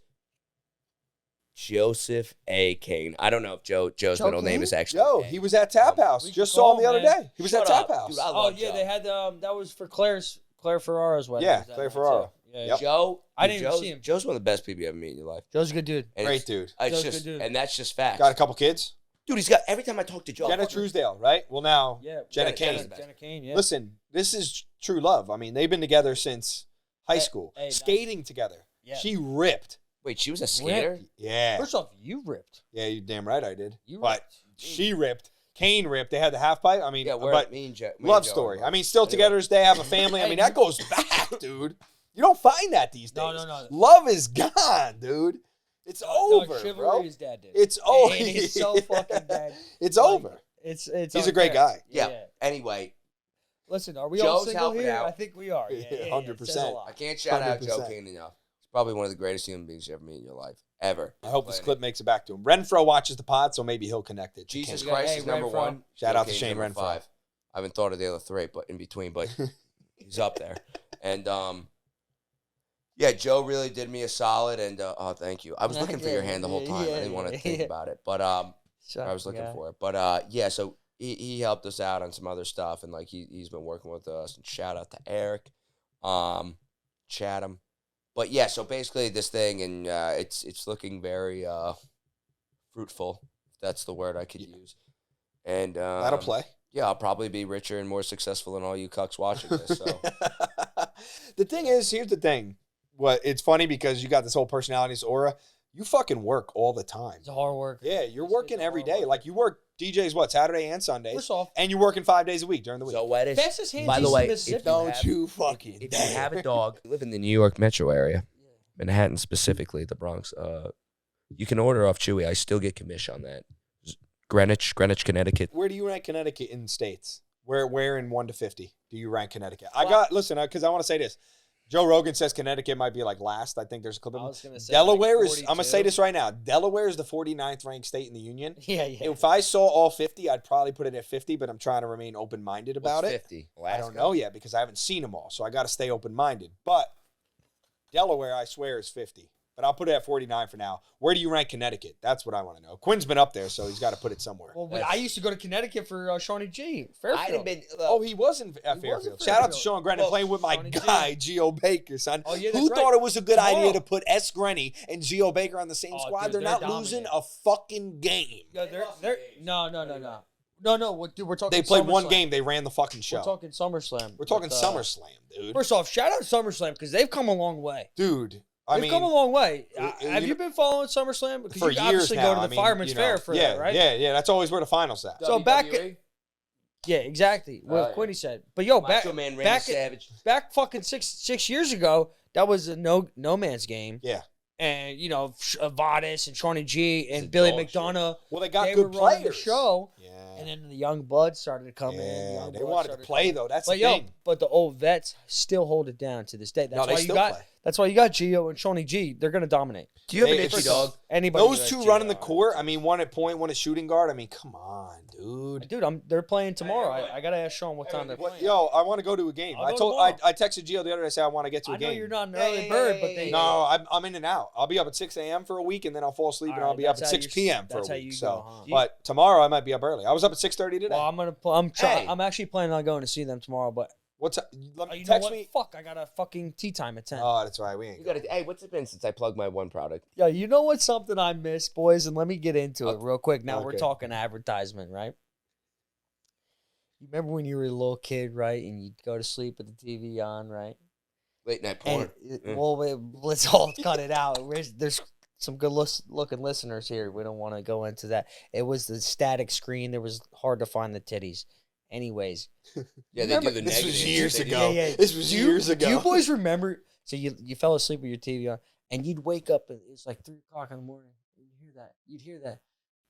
Joseph A. Kane. I don't know if Joe's middle name is actually Yo, Kane. he was at Tap House. We Just can saw call him the other him, man. day. He was Shut at Tap up, House. dude, I Oh love yeah, Joe. they had that was for Claire Ferraro's wedding. Yeah, Was that Claire one, Ferraro. too? Yeah, Yep. Joe. I didn't even Joe's- see him. Joe's one of the best people you ever meet in your life. Joe's a good dude. And Great it's- dude. It's Joe's just, good dude. and that's just facts. Got a couple kids. Dude, he's got every time I talk to Joe. Jenna Truesdale, right? Well, now Yeah, Jenna Jenna Kane. Jenna Kane. Yeah. Listen, this is true love. I mean, they've been together since high school, hey, skating together. Yeah. She ripped. Wait, she was a skater? Yeah. First off, you ripped. Yeah, you damn right I did. You But ripped. she ripped. Kane ripped. They had the half pipe. I mean, Yeah, we're but me and Joe. love story. I mean, still together as they have a family. I mean, that goes back, dude. You don't find that these days. No. Love is gone, dude. It's over, no, chivalry bro. is dead, dude. It's over. It's so fucking dead. It's Like, over. It's. He's a great guy. Yeah. Anyway, Listen, are we all Joe's single helping here? out. I think we are. Yeah, 100%. It says a lot. I can't shout out Joe 100%. Kane enough. He's probably one of the greatest human beings you ever meet in your life. Ever. I hope this Planet. clip makes it back to him. Renfro watches the pod, so maybe he'll connect it. to Jesus Kane. Christ Hey, is number Renfro. one. Shout Joe out to Kane's Shane number Renfro. 5. I haven't thought of the other 3, but in between, but he's up there. And yeah, Joe really did me a solid, and oh, thank you. I was looking for your hand the whole time. I didn't want to think about it, but I was looking for it. But yeah, so he helped us out on some other stuff, and like he's been working with us. And shout out to Eric, Chatham. But yeah, so basically this thing, and it's looking very fruitful. If that's the word I could use. And That'll play. Yeah, I'll probably be richer and more successful than all you cucks watching this. So The thing is, here's the thing. It's funny because you got this whole personality, this aura. You fucking work all the time. It's hard work. Yeah, you're working every day. Like you work DJs Saturday and Sundays. First off, And you're working 5 days a week during the week. so what is? fastest hands By the east way, of Mississippi. Don't you fucking If you have a dog, you live in the New York metro area, Manhattan specifically, the Bronx, you can order off Chewy. I still get commission on that. Greenwich, Connecticut. Where do you rank Connecticut in states? Where in 1 to 50 do you rank Connecticut? Because I want to say this. Joe Rogan says Connecticut might be like last. I think there's a clip of I was gonna say Delaware like is. I'm gonna say this right now. Delaware is the 49th ranked state in the union. Yeah. If I saw all 50, I'd probably put it at 50. But I'm trying to remain open minded about What's it. 50? I don't know yet because I haven't seen them all, so I got to stay open minded. But Delaware, I swear, is 50. But I'll put it at 49 for now. Where do you rank Connecticut? That's what I want to know. Quinn's been up there, so he's got to put it somewhere. Well, I used to go to Connecticut for Shawnee G. Fairfield. I didn't been. Oh, he wasn't at Fairfield. Shout out to Sean Grennan playing with my guy, Gio Baker, son. Oh, yeah, Who that's thought right. it was a good idea to put S. Grenny and Gio Baker on the same squad? Dude, they're not dominant. losing a fucking game. Yeah, they're no. Dude, we're talking. They played one SummerSlam. game. They ran the fucking show. We're talking SummerSlam. We're talking with, SummerSlam, dude. First off, shout out to SummerSlam because they've come a long way. Dude, They've come a long way. you Have you know- been following SummerSlam? Because for you years obviously now. go to the Fireman's Fair for that, right? Yeah. That's always where the finals at. So back, WWE? yeah, exactly. What yeah. Quinny said. But yo, Macho Man Randy Savage. back fucking six years ago, that was a no man's game. Yeah. And you know, Vadis and Shawnee G It's a and Billy dog shit. McDonough. Well, they got They good were running the players. show. Yeah. And then the young bloods started to come in. Yeah, Young they bloods wanted to started play coming in. though. That's But the yo, thing. but the old vets still hold it down to this day. That's No, they why you still got. play. That's why you got Gio and Shawnee G. They're gonna dominate. Do you have an They- itchy it's- dog? Anybody. Those that's two Gio. running the court. I mean, one at point, one at shooting guard. I mean, come on, dude. Dude, they're playing tomorrow. I gotta ask Sean what time they're What, playing. yo, I want to go to a game. I'll I go told tomorrow. I texted Gio the other day. I said I want to get to a I game. know you're not an Yeah, early yeah, bird, yeah, but yeah, they. yeah. No, I'm in and out. I'll be up at 6 a.m. for a week, and then I'll fall asleep, and I'll be up at That's how 6 p.m. for a that's how week. you So, go, huh? but tomorrow I might be up early. I was up at 6:30 today. Well, I'm Hey. I'm actually planning on going to see them tomorrow, but What's let me you know text what? me? Fuck, I got a fucking tea time at 10. Oh, that's right. We ain't. You gotta. Hey, what's it been since I plugged my one product? Yo, you know what's something I miss, boys? And let me get into it real quick. Now we're Okay. talking advertisement, right? You remember when you were a little kid, right? And you'd go to sleep with the TV on, right? Late night And porn. well, let's all cut it out. There's some good looking listeners here. We don't want to go into that. It was the static screen. It was hard to find the titties. Anyways, Yeah, they do the This was negatives. years They do- ago. This was years ago. Do you boys remember? So you fell asleep with your TV on, and you'd wake up and it's like 3:00 in the morning. You'd hear that.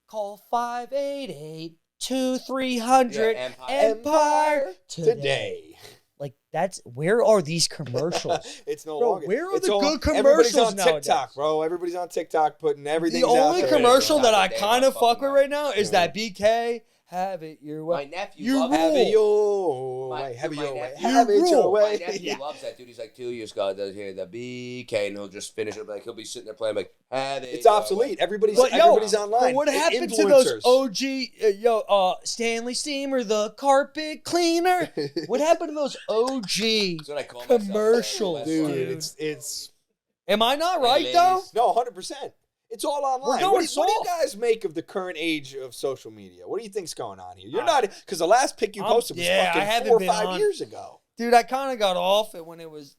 Call 588-2300 Yeah, Empire today. Today. Like that's where are these commercials? It's no Bro, longer. where are it's the all- good Everybody's commercials on TikTok, nowadays? bro. Everybody's on TikTok putting everything. The only out there. commercial that I Damn, kind of fucking fuck with right. right now is that BK have it your My way. nephew You loves Have rule. it your My- way. Have it my your way. nephew- Have it You your rule. My way. nephew loves that dude. He's like 2 years ago. Does hear the BK, and he'll just finish it. Like he'll be sitting there playing like, have it It's your obsolete. way. Everybody's But, yo, everybody's online. But what And happened to those influencers. OG, Stanley Steamer, the carpet cleaner? What happened to those OG That's what I call myself. commercials, Dude, dude? it's Am I not Hey, right, ladies. though? no 100%. It's all online. going What do you soft. guys make of the current age of social media? What do you think's going on here? You're not because the last pic you posted was yeah, I fucking haven't 4 or been 5 on. years ago. Dude, I kind of got off it when it was,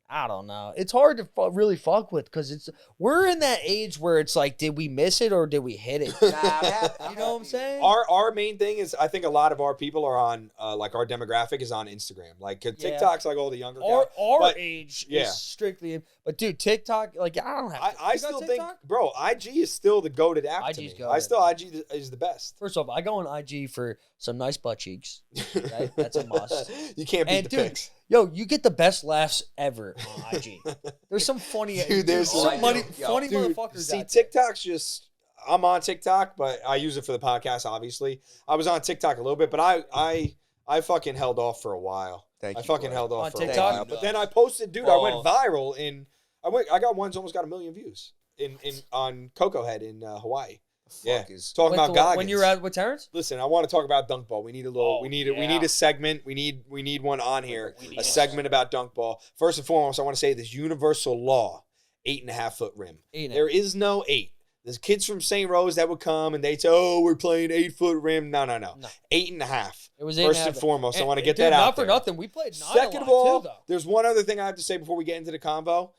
I don't know. It's hard to really fuck with because we're in that age where it's like, did we miss it or did we hit it? Nah, I'm happy. You know what I'm saying? Our main thing is I think a lot of our people are on like our demographic is on Instagram. Like 'cause Yeah. TikTok's like all the younger Our guys. But age yeah. is strictly, but dude, TikTok, like I don't have. I You got still think, TikTok? bro, IG is still the goated app to IG's me. goated. I still IG is the best. First off, I go on IG for some nice butt cheeks. Right? That's a must. You can't beat And the dude, pics. yo, you get the best laughs ever on IG. There's some funny, Dude, there's some some- funny, Yo, funny Dude, motherfuckers. see, out there. TikTok's just. I'm on TikTok, but I use it for the podcast. Obviously, I was on TikTok a little bit, but I fucking held off for a while. Thank I you, fucking boy. held off On for TikTok? a while. But then I posted, dude. I went Oh. viral in. I got ones almost got 1 million views in on Coco Head in Hawaii. Yeah, Fuck is- talking Wait, about Goggins. when you were out with Terrence? Listen, I want to talk about dunk ball. We need a little. Oh, we need yeah. a segment. We need one on here. We need A it. segment about dunk ball. First and foremost, I want to say this universal law: 8.5 foot rim. 8.5. There is no 8. There's kids from St. Rose that would come and they'd say, "Oh, we're playing 8 foot rim." No. No. 8.5. It was First 8.5. and foremost, I And- want to get dude, that out not for there. nothing. We played 9 Second a of lot, all, too, though. there's one other thing I have to say before we get into the convo.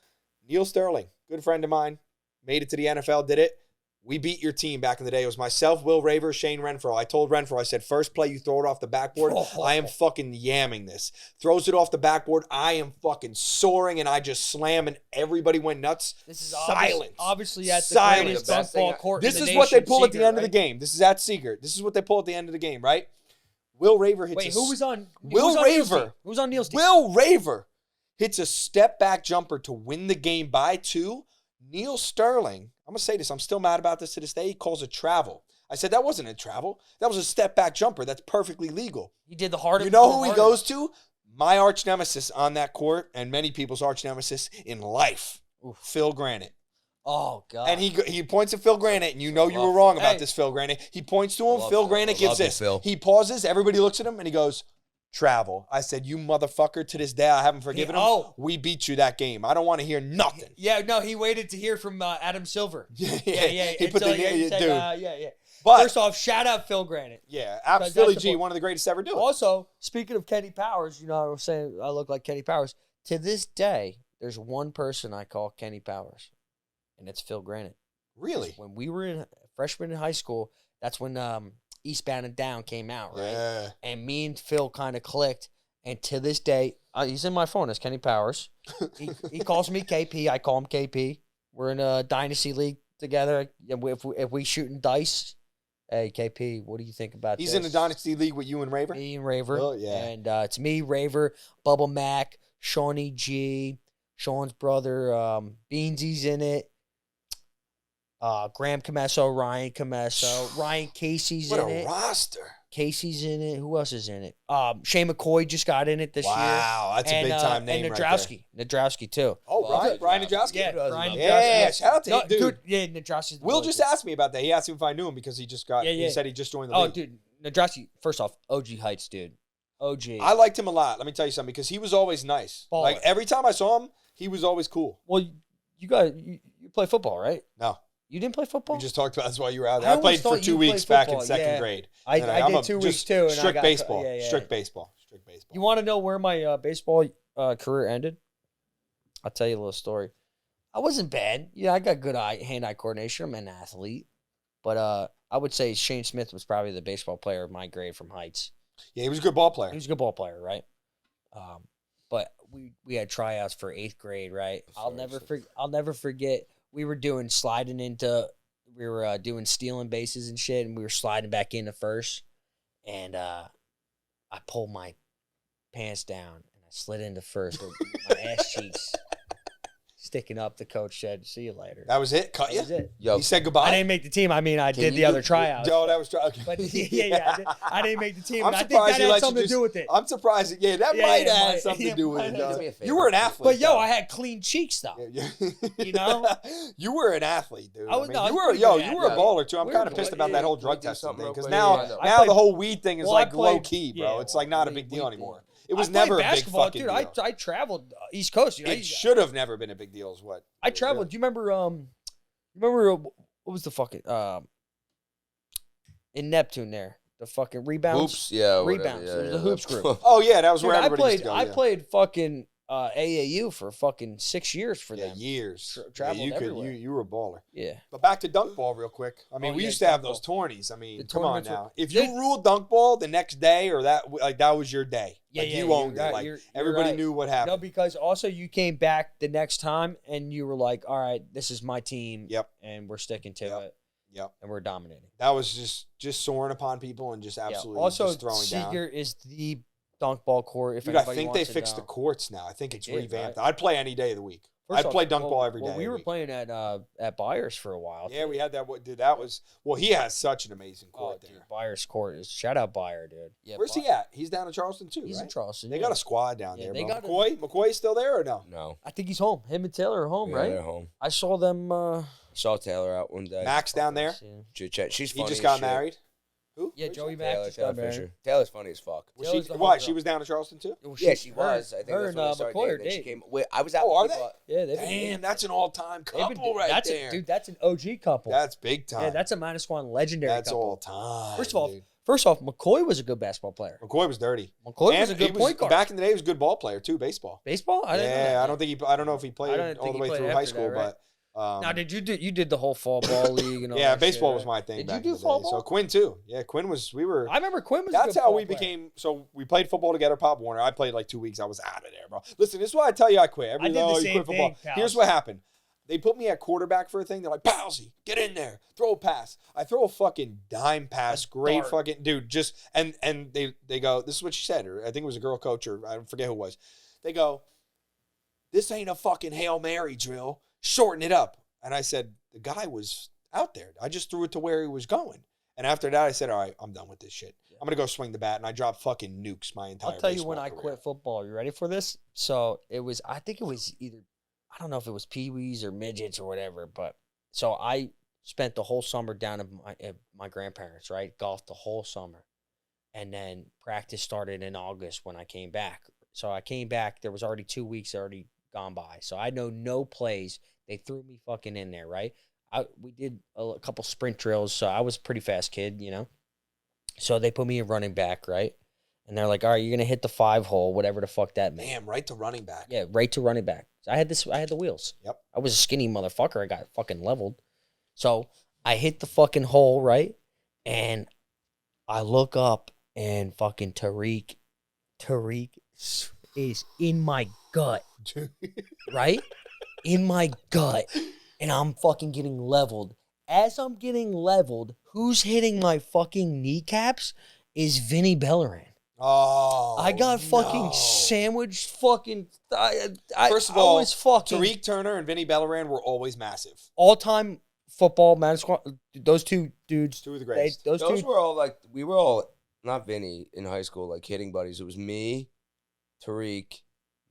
Neil Sterling, good friend of mine, made it to the NFL, did it. We beat your team back in the day. It was myself, Will Raver, Shane Renfro. I told Renfro, I said, first play, you throw it off the backboard. Oh. I am fucking yamming this. Throws it off the backboard. I am fucking soaring, and I just slam, and everybody went nuts. This is silence. obviously at the Silence. greatest The dunk best ball thing- court This in the is what they nation, pull at the Seager, end of the right? game. This is at Seager. This is what they pull at the end of the game, right? Will Raver hits Wait, who was on? Will who was on Neil's Raver. team? Who was on Neil's team? Will Raver hits a step back jumper to win the game by 2. Neil Sterling, I'm going to say this, I'm still mad about this to this day. He calls it travel. I said, that wasn't a travel. That was a step back jumper. That's perfectly legal. He did the hardest. You know who he goes to? My arch nemesis on that court and many people's arch nemesis in life. Ooh. Phil Granite. Oh, God. And he points at Phil Granite, and you know you were wrong about this, Phil Granite. He points to him. Phil Granite gives this. He pauses. Everybody looks at him, and he goes, travel. I said, you motherfucker, to this day, I haven't forgiven him. We beat you that game. I don't want to hear nothing. Yeah, no, he waited to hear from Adam Silver. Yeah. He put the name, dude. Yeah. But, first off, shout out Phil Granite. Yeah, Philly G, one of the greatest ever do it. Also, speaking of Kenny Powers, you know, I was saying I look like Kenny Powers. To this day, there's one person I call Kenny Powers, and it's Phil Granite. Really? When we were freshmen in high school, that's when Eastbound and Down came out, right? Yeah. And me and Phil kind of clicked. And to this day, he's in my phone as Kenny Powers. He calls me KP. I call him KP. We're in a dynasty league together. If we shooting dice, hey KP, what do you think about this? He's in the dynasty league with you and Raver. Me and Raver. Oh yeah. And it's me, Raver, Bubba Mac, Shawnee G, Sean's brother, Beansy's in it. Graham Comesso, Ryan Comesso, Ryan Casey's in it. What a roster. Casey's in it. Who else is in it? Shane McCoy just got in it this year. Wow, that's a big-time name right there. And Nadrowski, too. Oh, Ryan Nadrowski? Yeah, Ryan Nadrowski. Yeah, shout out to him, dude. Yeah, Nadrowski's Will just asked me about that. He asked me if I knew him because he just got, he said he just joined the league. Oh, dude, Nadrowski, first off, OG Heights, dude. OG. I liked him a lot. Let me tell you something, because he was always nice. Baller. Like, every time I saw him, he was always cool. Well, you play football, right? No. You didn't play football? We just talked about that's why you were out there. I played for 2 weeks back in second grade. I did 2 weeks too. Strict baseball. Strict baseball. You want to know where my baseball career ended? I'll tell you a little story. I wasn't bad. Yeah, I got good hand-eye coordination. I'm an athlete. But I would say Shane Smith was probably the baseball player of my grade from Heights. Yeah, he was a good ball player. He was a good ball player, right? But we had tryouts for 8th grade, right? I'll never forget. We were doing stealing bases and shit, and we were sliding back into first. And I pulled my pants down, and I slid into first with my ass cheeks sticking up. The coach said, "See you later." That was it? Cut you? That was it. Yo, he said goodbye? I didn't make the team. I mean, I did the other tryouts. Oh, that was okay. But I didn't make the team. I'm I think surprised that had something to do with it. I'm surprised. Yeah, that might have something to do with it. You were an athlete. But yo, I had clean cheeks though. You know, you were an athlete, dude. You were a baller too. I'm kind of pissed about that whole drug testing thing because now the whole weed thing is like low key, bro. It's like not a big deal anymore. It was never a big fucking deal. I traveled East Coast. It should have never been a big deal. Is what I traveled. Do you remember? What was the fucking in Neptune there? The fucking rebounds. Hoops, yeah, rebounds. Yeah, it was the hoops group. Oh yeah, that was where everybody used to go. I played fucking AAU for fucking 6 years for them. Years. Traveled everywhere. You were a baller. Yeah. But back to dunk ball real quick. I mean, we used to have those tourneys. I mean, come on now. If you ruled dunk ball the next day or that was your day. You owned it. Like everybody knew what happened. No, because also you came back the next time and you were like, all right, this is my team. Yep. And we're sticking to it. Yep. And we're dominating. That was just soaring upon people and just absolutely just throwing down. Seeger is the dunk ball court. I think they fixed the courts now. I think it's revamped. Right? I'd play any day of the week. I'd play dunk ball every day. Well, we were playing at Byers for a while. Yeah, we had that. Dude, that was he has such an amazing court there. Dude, Byers court is shout out Byer, dude. Yeah, where's he at? He's down in Charleston too. He's in Charleston. They got a squad down there. Bro. McCoy's still there or no? No, I think he's home. Him and Taylor are home, right? They're home. I saw them. Saw Taylor out one day. Max down there. She's funny. He just got married. Who? Yeah, Joey Mack just got married. Taylor's funny as fuck. She was down in Charleston too? Yeah, she was. I think her that's when McCoy she came. I was out. Oh, are they? Yeah, damn, that's an all-time couple right there. Dude, that's an OG couple. That's big time. Yeah, that's a -1 legendary couple. That's all time. First off, McCoy was a good basketball player. McCoy was dirty. McCoy was a good point guard. Back in the day, he was a good ball player too. Baseball. Baseball? I don't know if he played all the way through high school, but. Now, you did the whole fall ball league and all that baseball shit, was my thing. Did you do fall ball? So Quinn too. Yeah, Quinn was. I remember Quinn was. That's how we became. So we played football together. Pop Warner. I played like 2 weeks. I was out of there, bro. Listen, this is why I tell you I quit. I did the same thing. Here's what happened. They put me at quarterback for a thing. They're like, Palsy, get in there, throw a pass. I throw a fucking dime pass. Great fucking dude. Just and they go. This is what she said. Or I think it was a girl coach or I forget who it was. They go. this ain't a fucking Hail Mary drill. Shorten it up. And I said, the guy was out there. I just threw it to where he was going. And after that, I said, all right, I'm done with this shit. I'm going to go swing the bat. And I dropped fucking nukes my entire I'll tell you when career. I quit football. You ready for this? So I think it was either, I don't know if it was peewees or midgets or whatever, but so I spent the whole summer down at my grandparents', right? Golfed the whole summer. And then practice started in August when I came back. So I came back. There was already 2 weeks already gone by. So I know no plays. They threw me fucking in there, right? We did a couple sprint drills. So I was a pretty fast kid, you know. So they put me in running back, right? And they're like, all right, you're going to hit the 5-hole, whatever the fuck that meant. Damn, right to running back. Yeah, right to running back. So I had the wheels. Yep. I was a skinny motherfucker. I got fucking leveled. So I hit the fucking hole, right? And I look up and fucking Tariq is in my gut, right? In my gut. And I'm fucking getting leveled. As I'm getting leveled, who's hitting my fucking kneecaps is Vinny Bellerin. Oh, I got fucking no. sandwiched fucking. First of all, I was fucking Tariq Turner and Vinny Bellerin were always massive. all-time football man squad. Those two dudes. Two of the greatest. Those Those two. were all like, we were all, not Vinny in high school, like hitting buddies. It was me, Tariq,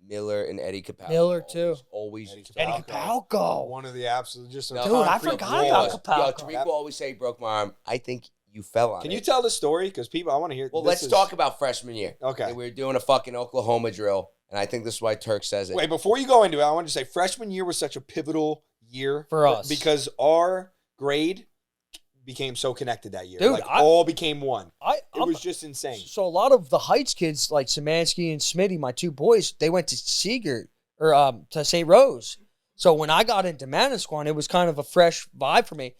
Miller, and Eddie Capalco. Miller, too. Always. Eddie Capalco. One of the absolute, just a No, Dude, I concrete forgot wall. about Capalco. Yo, Tariq will always say he broke my arm. I think you fell on it. Can you tell the story? Because people, I want to hear. Well, this let's is- talk about freshman year. Okay. And we were doing a fucking Oklahoma drill, and I think this is why Turk says it. Wait, before you go into it, I want to say freshman year was such a pivotal year For us. because our grade became so connected that year. Dude, like all became one. It was I'm- just insane. So a lot of the Heights kids, like Szymanski and Smitty, my two boys, they went to Seager or to St. Rose. So when I got into Manasquan, it was kind of a fresh vibe for me.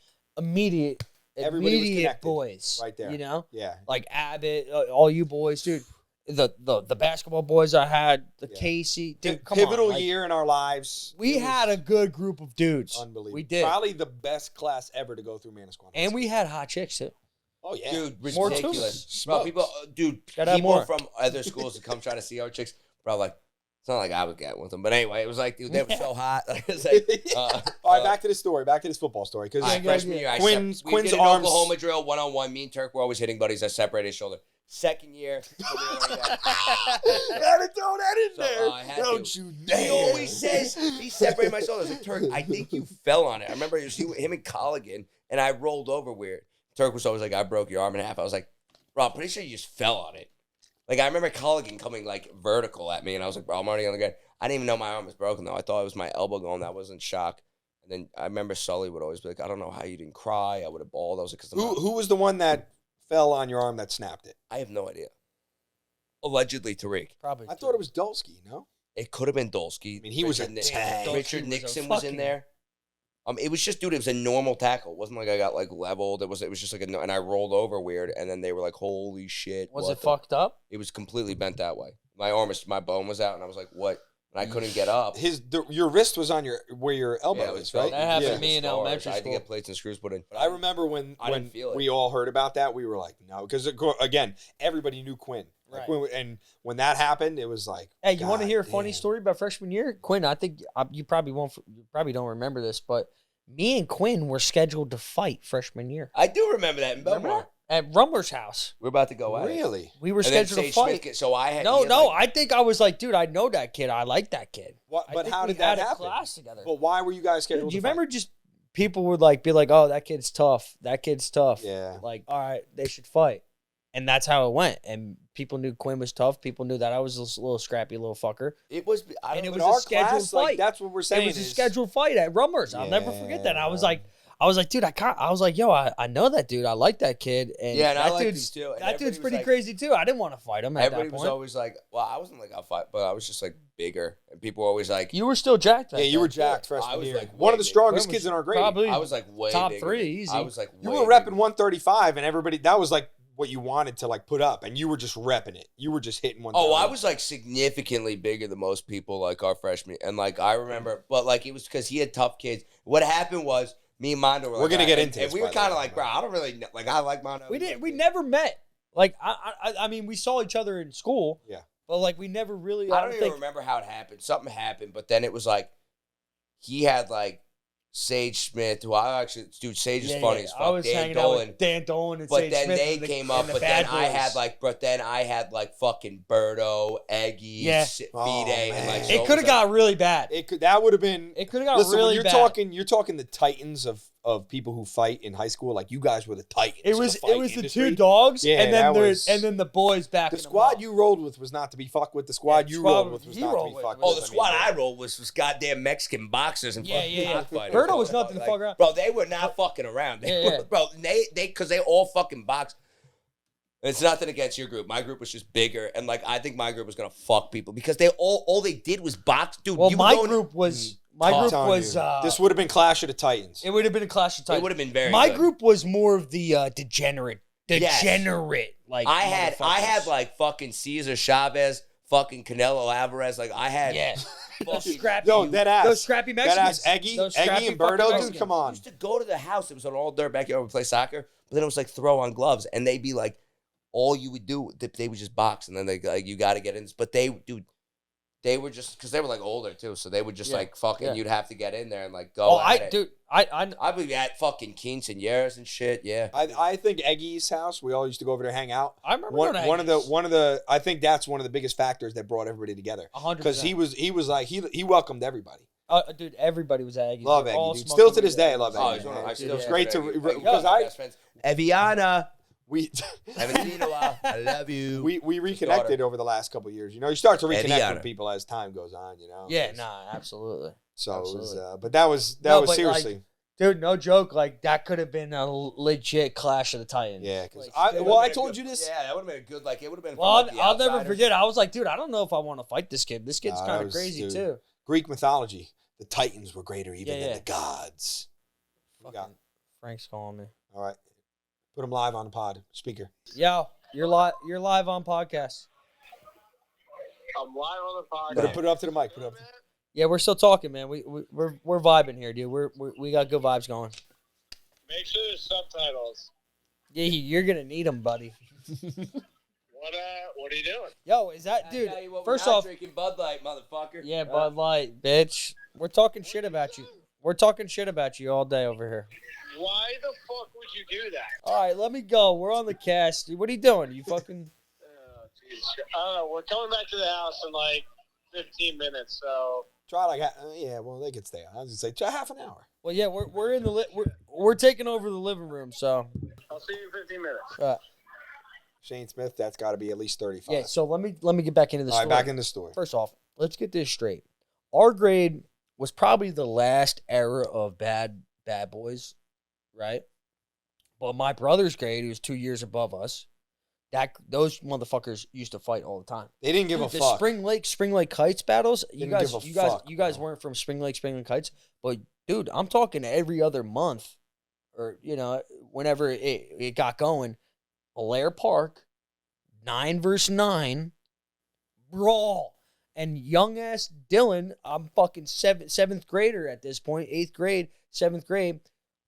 Everybody was connected boys, right there. You know, Yeah. like Abbott, all you boys, dude. The basketball boys I had, Yeah. Casey, dude, come Pivotal on, like, year in our lives. We It was had a good group of dudes. unbelievable. We did, Probably the best class ever to go through Manasquan. and we had hot chicks too. Oh yeah. Dude, More too. ridiculous. Bro, people, dude, Gotta have people more. from other schools to come try to see our chicks, bro, like, it's not like I was getting with them. But anyway, it was like, dude, they were so hot. Like, it was like, All right, back to the story. Back to this football story. Because all right, freshman year, Quinn's we did an arms- Oklahoma drill, one-on-one. Me and Turk were always hitting buddies. I separated his shoulder. Second year, Gotta throw that in So, there. I had Don't to. you He dare. always says he separated my shoulders. Like, Turk, I think you fell on it. I remember it was him and Colligan, and I rolled over weird. Turk was always like, I broke your arm in half. I was like, bro, I'm pretty sure you just fell on it. Like, I remember Colligan coming, like, vertical at me, and I was like, bro, I'm already on the ground. I didn't even know my arm was broken, though. I thought it was my elbow going. I was in shock. And then I remember Sully would always be like, I don't know how you didn't cry. I would have bawled. I was like, because Who was the one that fell on your arm that snapped it? I have no idea. Allegedly, Tariq. Probably. I thought it was Dulski, no? It could have been Dolsky. I mean, he was a tank. Richard Dolsky was a Nixon was in fucking- there. It was just, dude, it was a normal tackle. It wasn't like I got, like, leveled. It was just like and I rolled over weird, and then they were like, holy shit. Was what it the-" fucked up? It was completely bent that way. My bone was out, and I was like, what? And I couldn't get up. Your wrist was on where your elbow Yeah, it was is, right? That happened Yeah. to me in Scars. elementary I had to school. get plates and screws put in. I remember when I didn't feel it. we all heard about that, we were like, no, because again, everybody knew Quinn. Like, Right. and when that happened, it was like, Hey, you want to God hear a funny damn. story about freshman year? Quinn, I think you probably won't. You probably don't remember this, but me and Quinn were scheduled to fight freshman year I do remember that in Remember Belmar. at Rumler's house. We're about to go at it. Really? We were And then scheduled to Sage Smith fight. so I had No, he had, no. like- I think I was like, dude, I know that kid. I like that kid. What, I but think how we did that had a happen? class together. But why were you guys scheduled? Dude, do you to fight? remember just people would like be like, oh, that kid's tough. That kid's tough. Yeah. Like, all right, they should fight. And that's how it went. And people knew Quinn was tough. People knew that I was a little scrappy little fucker. It was. I And don't it But was a our scheduled class, like, fight. that's what we're saying. It was a is- scheduled fight at Rummers. I'll never forget that. I was Yeah. like, dude, I was like, yo, I know that dude. I like that kid. And Yeah, and I that liked him dude's too. And that everybody dude's was pretty like- crazy too. I didn't want to fight him at Everybody that was point. always like, well, I wasn't like a fight, but I was just like bigger, and people were always like, You were still jacked. Yeah, you were jacked I freshman was, year. like, One way of the big. strongest Quinn was kids in our grade. probably I was like way top bigger. 3, easy. I was like, You way were repping bigger. 135, and everybody, that was like what you wanted to like put up, and you were just repping it. You were just hitting 135. Oh, I was like significantly bigger than most people, like our freshmen, and like I remember, but like it was because he had tough kids. What happened was me and Mondo were. We're like, gonna all get right, into and this, we by were the kind of way. like, bro, I don't really know. Like I like Mondo. We never met. Like I mean, we saw each other in school. Yeah. But like we never really. I don't even remember how it happened. Something happened, but then it was like he had like Sage Smith, who I actually, dude, Sage is funny as fuck. I was Dan hanging Dolan. out with Dan Dolan and But Sage then Smith they and came the, up, and the but then Bad I Boys. had like fucking Birdo, Eggy, Fide, and like It could have got really bad. That would have been. It could have got Listen, really when bad. you're talking the titans of people who fight in high school. Like you guys were the titans. It was of the the industry. two dogs, Yeah, and then that and then the boys back. The squad you rolled with was not to be fucked with. The squad you rolled with was not to be fucked with. Oh, the squad I rolled was goddamn Mexican boxers and fucking cockfighters. Birdo was nothing to fuck around. Bro, they were not fucking around. Bro, they because they all fucking boxed. It's nothing against your group. My group was just bigger, and like I think my group was gonna fuck people because they all they did was box, dude. Well, my group was. This would have been Clash of the Titans. It would have been a Clash of Titans. It would have been very. My good. group was more of the degenerate. Like I had like fucking Cesar Chavez, fucking Canelo Alvarez. Like I had. Scrappy. Yo, that ass. Those scrappy Mexicans. That ass. Eggy and Birdo, dude, come on. I used to go to the house. It was an all dirt backyard. We play soccer, but then it was like throw on gloves, and they'd be like, all you would do, they would just box, and then they like you got to get in. But they were just because they were like older too, so they would just like fucking. Yeah. You'd have to get in there and like go. I'd be at fucking quinceañeras and shit. Yeah, I think Eggy's house. We all used to go over there, hang out. I remember one of the. I think that's one of the biggest factors that brought everybody together. 100%. Because he was like he welcomed everybody. Dude, everybody was at Eggy's. Love Eggy, dude. Still to this day, I love Eggy. It's great to because Eviana. We haven't seen in a while. I love you. We reconnected over the last couple of years. You know, you start to reconnect with people as time goes on. You know. Yeah, absolutely. So absolutely. It was, but that was seriously, like, dude. No joke. Like that could have been a legit Clash of the Titans. Yeah, because like, I told you this. Yeah, that would have been a good. Like it would have been. Well, I'll never forget. I was like, dude, I don't know if I want to fight this kid. This kid's kind of crazy too. Greek mythology. The Titans were greater even than the gods. Frank's calling me. All right. Put him live on the pod speaker. Yo, you're live on podcast. I'm live on the podcast. Put it up to the mic. Yeah, we're still talking, man. We're vibing here, dude. We got good vibes going. Make sure there's subtitles. Yeah, you're gonna need them, buddy. What are you doing? Yo, is that dude? First off, drinking Bud Light, motherfucker. Yeah, Bud Light, bitch. We're talking shit about you. We're talking shit about you all day over here. Why the fuck would you do that? All right, let me go. We're on the cast. What are you doing? You fucking... I don't know. We're coming back to the house in like 15 minutes, so... Try like... yeah, well, they could stay on. I was going to say, try half an hour. Well, yeah, we're in the... We're taking over the living room, so... I'll see you in 15 minutes. Shane Smith, that's got to be at least 35. Yeah, so let me get back into the story. All right, back in the story. First off, let's get this straight. Our grade was probably the last era of bad boys, right? But my brother's grade, who was 2 years above us, those motherfuckers used to fight all the time. They didn't give a fuck. The Spring Lake Heights battles. You guys weren't from Spring Lake Heights, but dude, I'm talking every other month, or whenever it got going. Allaire Park, 9 versus 9, brawl. And young ass Dylan, I'm fucking seventh grader at this point, 8th grade, 7th grade,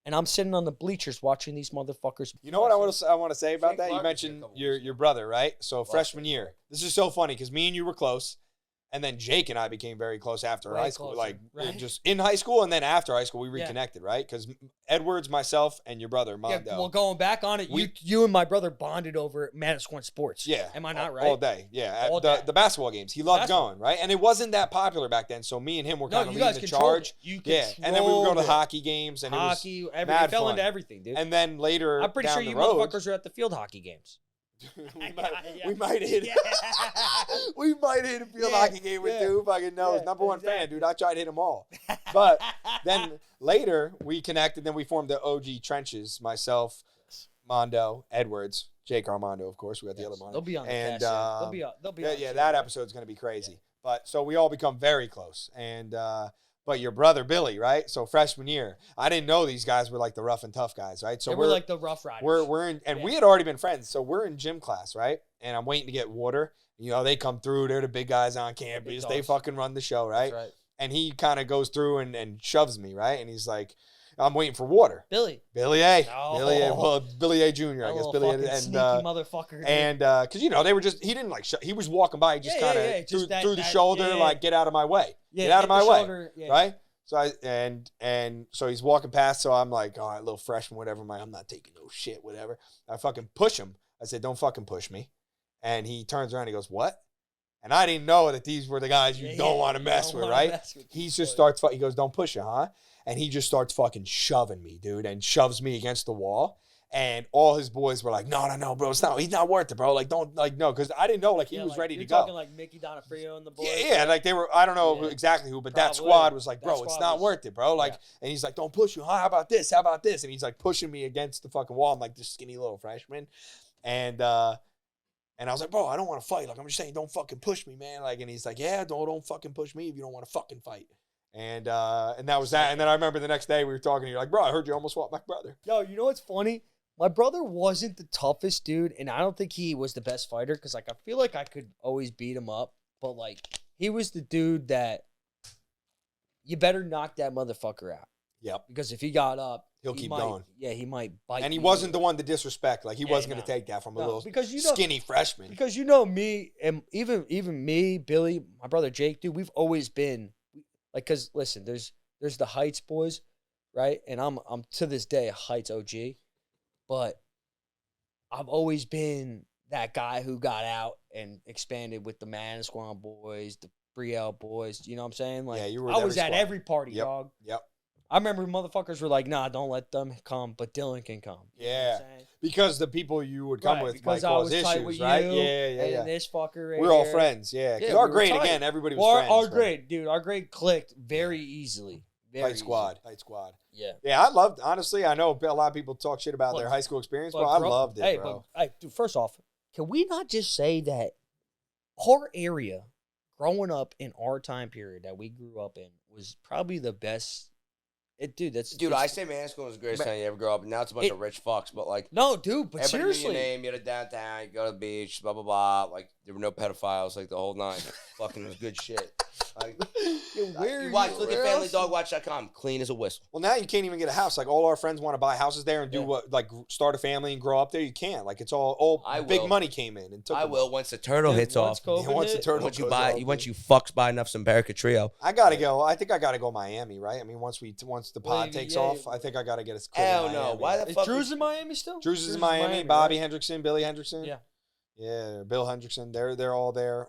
and I'm sitting on the bleachers watching these motherfuckers. You know what I want to say about that? You mentioned your brother, right? So freshman year, this is so funny because me and you were close. And then Jake and I became very close after high school. Just in high school and then after high school, we reconnected, right? Because Edwards, myself, and your brother, Mondo. Yeah, well, going back on it, you and my brother bonded over Madison Sports. Yeah. Am I not right? All day, yeah. The basketball games. He loved going, right? And it wasn't that popular back then, so me and him were kind of leading the charge. And then we would go to hockey games. And hockey, it was fell into everything, dude. And then later, I'm pretty sure you motherfuckers are at the field hockey games. we might hit a field hockey game with two fucking knows. Number one fan, dude. I tried to hit them all. But then later we connected, then we formed the OG Trenches, myself, Mondo, Edwards, Jake Aromando, of course. We got the other Mondo. They'll be on the cast. They'll be on. Yeah, that episode's gonna be crazy. But so we all become very close. And but your brother Billy, right? So freshman year, I didn't know these guys were like the rough and tough guys, right? So we're like the rough riders. We're in, and we had already been friends. So we're in gym class, right? And I'm waiting to get water. They come through. They're the big guys on campus. They fucking run the show, right? That's right. And he kind of goes through and shoves me, right? And he's like, I'm waiting for water. Billy A. Oh. Billy A. Well, Billy A. Jr. I That guess. little Billy fucking A. sneaky motherfucker. And because they were just he didn't like he was walking by, he just kind of through the shoulder, like get out of my way, get out of my way, right? So so he's walking past, so I'm like, all right, little freshman, whatever. I'm not taking no shit, whatever. I fucking push him. I said, don't fucking push me. And he turns around, and he goes, what? And I didn't know that these were the guys you don't want to mess with, right? He just starts, he goes, don't push it, huh? And he just starts fucking shoving me, dude, and shoves me against the wall. And all his boys were like, no, bro, he's not worth it, bro. Like, don't, like, no, because I didn't know, like, he was ready to go. You're talking like Mickey Donofrio and the boys. Yeah, like they were, I don't know exactly who, but that squad was like, bro, it's not worth it, bro. Like, and he's like, don't push you, huh? How about this? And he's like pushing me against the fucking wall. I'm like this skinny little freshman. And I was like, bro, I don't want to fight. Like, I'm just saying, don't fucking push me, man. Like, and he's like, yeah, don't fucking push me if you don't want to fucking fight. And that was that. And then I remember the next day we were talking. You're like, bro, I heard you almost fought my brother. Yo, you know what's funny? My brother wasn't the toughest dude, and I don't think he was the best fighter because, like, I feel like I could always beat him up. But, like, he was the dude that you better knock that motherfucker out. Yep. Because if he got up, he keep going. Yeah, he might bite. And he wasn't the one to disrespect. Like, he wasn't going to take that from a little skinny freshman. Because me, and even me, Billy, my brother Jake, dude, we've always been like, because listen, there's the Heights boys, right? And I'm to this day a Heights OG, but I've always been that guy who got out and expanded with the Manasquan boys, the Brielle boys. You know what I'm saying? Like, yeah, I was at every party, dog. Yep. I remember motherfuckers were like, nah, don't let them come, but Dylan can come. You know what I'm saying? Because the people you would come with might cause issues, right? Yeah. And this fucker right We're all friends, yeah. Because our grade, again, everybody was friends. Our grade, dude, our grade clicked very easily. Height squad. Yeah. Yeah, I loved, honestly, I know a lot of people talk shit about their high school experience, but I loved it, bro. Dude, first off, can we not just say that our area, growing up in our time period that we grew up in, was probably the best. Dude, I say Manasquan was the greatest time you ever grow up, and now it's a bunch of rich fucks. But like, no, dude, but everybody seriously, knew your name, you had a downtown, you go to the beach, blah blah blah. Like, there were no pedophiles, like the whole nine. Fucking was good shit. Like, look at FamilyDogWatch.com, clean as a whistle. Well, now you can't even get a house. Like, all our friends want to buy houses there and do what, like, start a family and grow up there. You can't. Like, it's all big money came in and took. I will once the turtle hits off. Once the turtle once you fucks buy enough some Barraca Trio. I gotta go. I think I gotta go Miami, right? I mean, once the pod takes off, I think I gotta get a. Hell no! Why the fuck? Is Drew's in Miami still? Drew's is in Miami. Bobby Hendrickson, Billy Hendrickson. Yeah. Yeah, Bill Hendrickson. They're all there.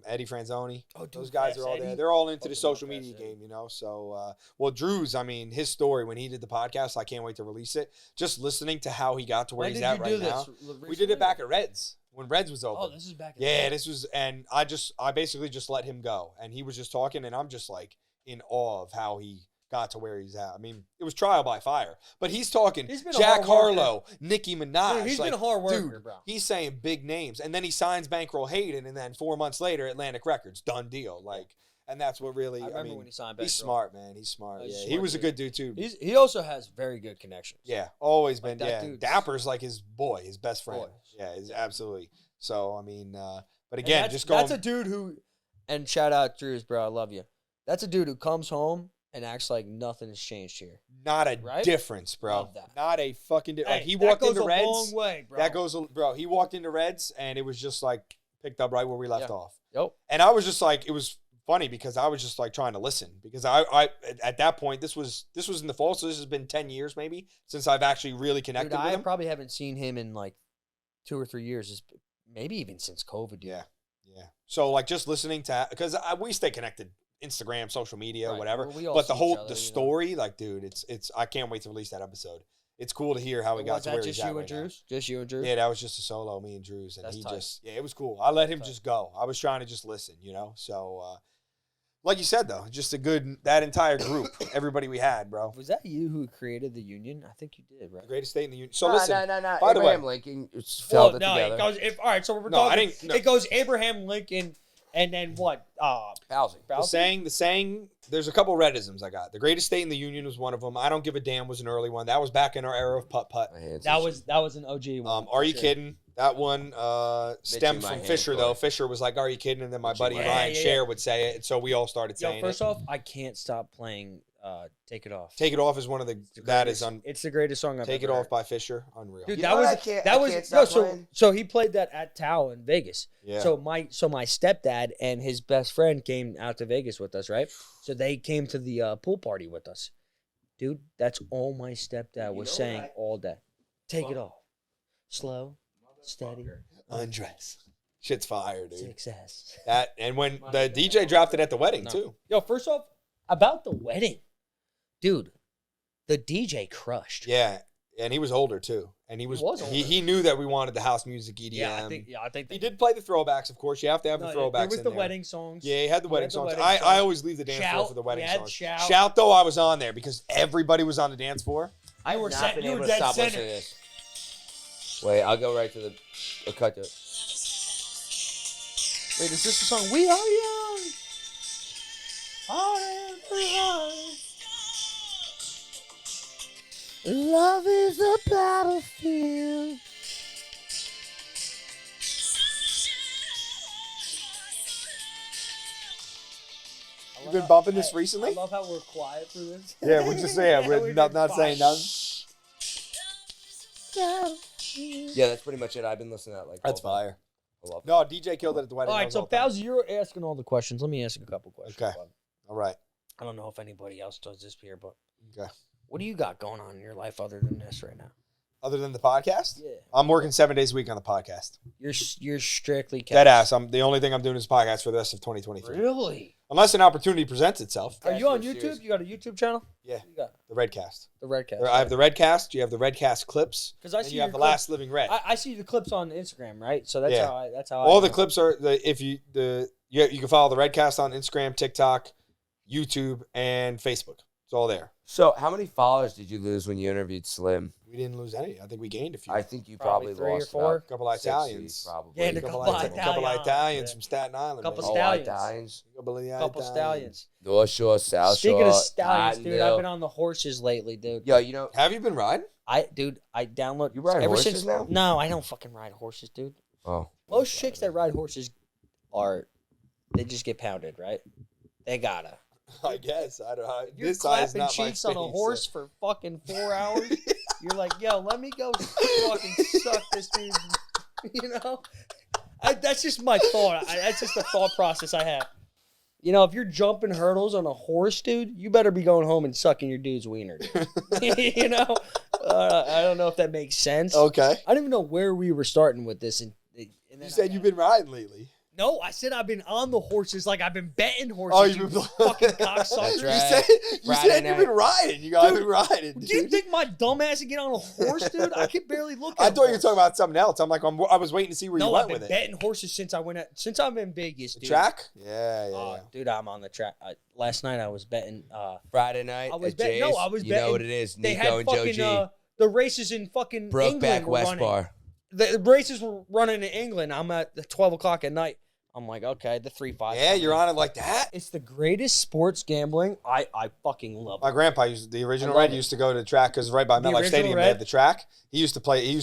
Eddie Franzoni. Oh, dude, those guys are all there. They're all into the social media game, you know. So, well, Drew's. I mean, his story when he did the podcast, I can't wait to release it. Just listening to how he got to where he's at right now. We did it back at Reds when Reds was open. Oh, this is back. This was, and I basically just let him go, and he was just talking, and I'm just like in awe of how he got to where he's at. I mean, it was trial by fire. But he's talking Jack Harlow, Nicki Minaj. Dude, he's been a hard worker, dude, bro. He's saying big names. And then he signs Bankroll Hayden, and then 4 months later, Atlantic Records, done deal. Like, and that's what really, I remember when he signed Bankroll. He's smart, man. He's smart. He was a good dude, too. He also has very good connections. Yeah, always been. Dapper's like his boy, his best friend. Yeah, absolutely. So, I mean, but again, just going. That's a dude who, and shout out Drews, bro, I love you. That's a dude who comes home and acts like nothing has changed here. Not a difference, bro. Love that. Not a fucking difference. Hey, he walked into Reds. Long way, bro. That goes, bro. He walked into Reds, and it was just like picked up right where we left off. Yep. And I was just like, it was funny because I was just like trying to listen because I at that point this was in the fall, so this has been 10 years maybe since I've actually really connected with him. I probably haven't seen him in like 2 or 3 years, maybe even since COVID. Dude. Yeah. So like just listening to because we stay connected. Instagram, social media, whatever. But the story, like, dude, it's. I can't wait to release that episode. It's cool to hear how he got to where he's at right now. Just you and Drew? Yeah, that was just a solo, me and Drew's, and it was cool. I let him just go. I was trying to just listen, you know. So, like you said though, just that entire group, everybody we had, bro. Was that you who created the union? I think you did, right? The greatest state in the union. So listen, no. By the way, Abraham Lincoln felt it together. It goes. All right, so we're talking. It goes Abraham Lincoln. And then what? Housing. The saying, there's a couple Reddisms I got. The greatest state in the union was one of them. I don't give a damn was an early one. That was back in our era of putt-putt. That was an OG one. Are you kidding? That one stemmed from Fisher, though. Fisher was like, are you kidding? And then my buddy Ryan Scher would say it. And so we all started saying it. First off, I can't stop playing Take It Off. Take It Off is one of the It's the greatest song I've Take ever It heard. Off by Fisher, unreal. Dude, You that know was what that I was can't no. stop playing? So he played that at Tao in Vegas. Yeah. So my stepdad and his best friend came out to Vegas with us, right? So they came to the pool party with us. Dude, that's all my stepdad was saying all day. Take it off. Slow, steady, Undress. Shit's fire, dude. success. That and when the DJ dropped it at the wedding too. Yo, first off, about the wedding, dude, the DJ crushed. Yeah, and he was older too, and he was older. he knew that we wanted the house music EDM. Yeah, I think he did play the throwbacks. Of course, you have to have the throwbacks. There was in the there. wedding songs. Yeah, he had the wedding songs. wedding I songs. always leave the dance floor for the wedding songs. Shout. Though I was on there because everybody was on the dance floor. You were Not been you able were to dead stop center. listening to this. Wait, I'll go right to the. I'll cut to it. Wait, is this the song? We are young. Love is a battlefield. You've been bumping this I recently? love how we're quiet for this. Yeah, we're just saying we're not saying nothing. Yeah, that's pretty much it. I've been listening to that like. That's all the time. fire. I love it. No, DJ killed it at the wedding. All That right, was so all time. Fauzi, you're asking all the questions. Let me ask you a couple questions. Okay. bud. All right. I don't know if anybody else does this here, but Okay. what do you got going on in your life other than this right now? Other than the podcast, Yeah, I'm working 7 days a week on the podcast. you're strictly Dead ass. I'm the only thing I'm doing is podcast for the rest of 2023. Really? Unless an opportunity presents itself. Are you on Serious. YouTube? You got a YouTube channel? Yeah. You got The Redcast. the Reddcast. I have the Redcast. You have the Redcast clips. Because I And see you have your the clips- Last Living Red. I see the clips on Instagram, right? So that's Yeah. how All I the know. clips are you can follow the Redcast on Instagram, TikTok, YouTube, and Facebook. It's all there. So, how many followers did you lose when you interviewed Slim? We didn't lose any. I think we gained a few. I think you Probably probably, 3 or lost 4. a couple of 60, Italians. probably. Yeah, and a couple couple of Italians Italians. from Staten Island. Couple man. stallions. Italians. Couple of Couple Italians. stallions. North Shore, South Speaking Shore. of stallions, dude, I've Cottonville. been on the horses lately, dude. Yo, you know, Have you been riding? I download. You ride ever horses since, now? No, I don't fucking ride horses, dude. oh, Most chicks that ride horses they just get pounded, right? They gotta. I guess. I don't know. You're This size is clapping not my cheeks on a face, horse so- for fucking 4 hours. You're like, yo, let me go fucking suck this dude. You know, that's just my thought. That's just the thought process I have. You know, if you're jumping hurdles on a horse, dude, you better be going home and sucking your dude's wiener. Dude. You know, I don't know if that makes sense. Okay. I don't even know where we were starting with this. And then You said you've been riding lately. No, I said I've been on the horses, like I've been betting horses. Oh, you you've been fucking cocksucker. You right. said Friday you've night. been riding. You guys Dude, been riding. Do you Dude. think my dumb ass can get on a horse, dude? I can barely look at I a thought you were horse. talking about something else. I'm like, I was waiting to see where you No, went I've been with it. betting horses since I'm in Vegas, The dude. track? Yeah, yeah. Dude, I'm on the track. Last night I was betting. Friday night I was at betting. Jay's. No, I was you betting. know what it is. They Nico had and Joe fucking G. the races in fucking England Brokeback were West running. Bar. The races were running in England. I'm at the 12 o'clock at night. I'm like, okay, the 3-5. Yeah, you're on it like that? It's the greatest sports gambling. I fucking love My it. grandpa the original I love Red it. used to go to the track because right by The MetLife original Stadium they Red? had the track. He used to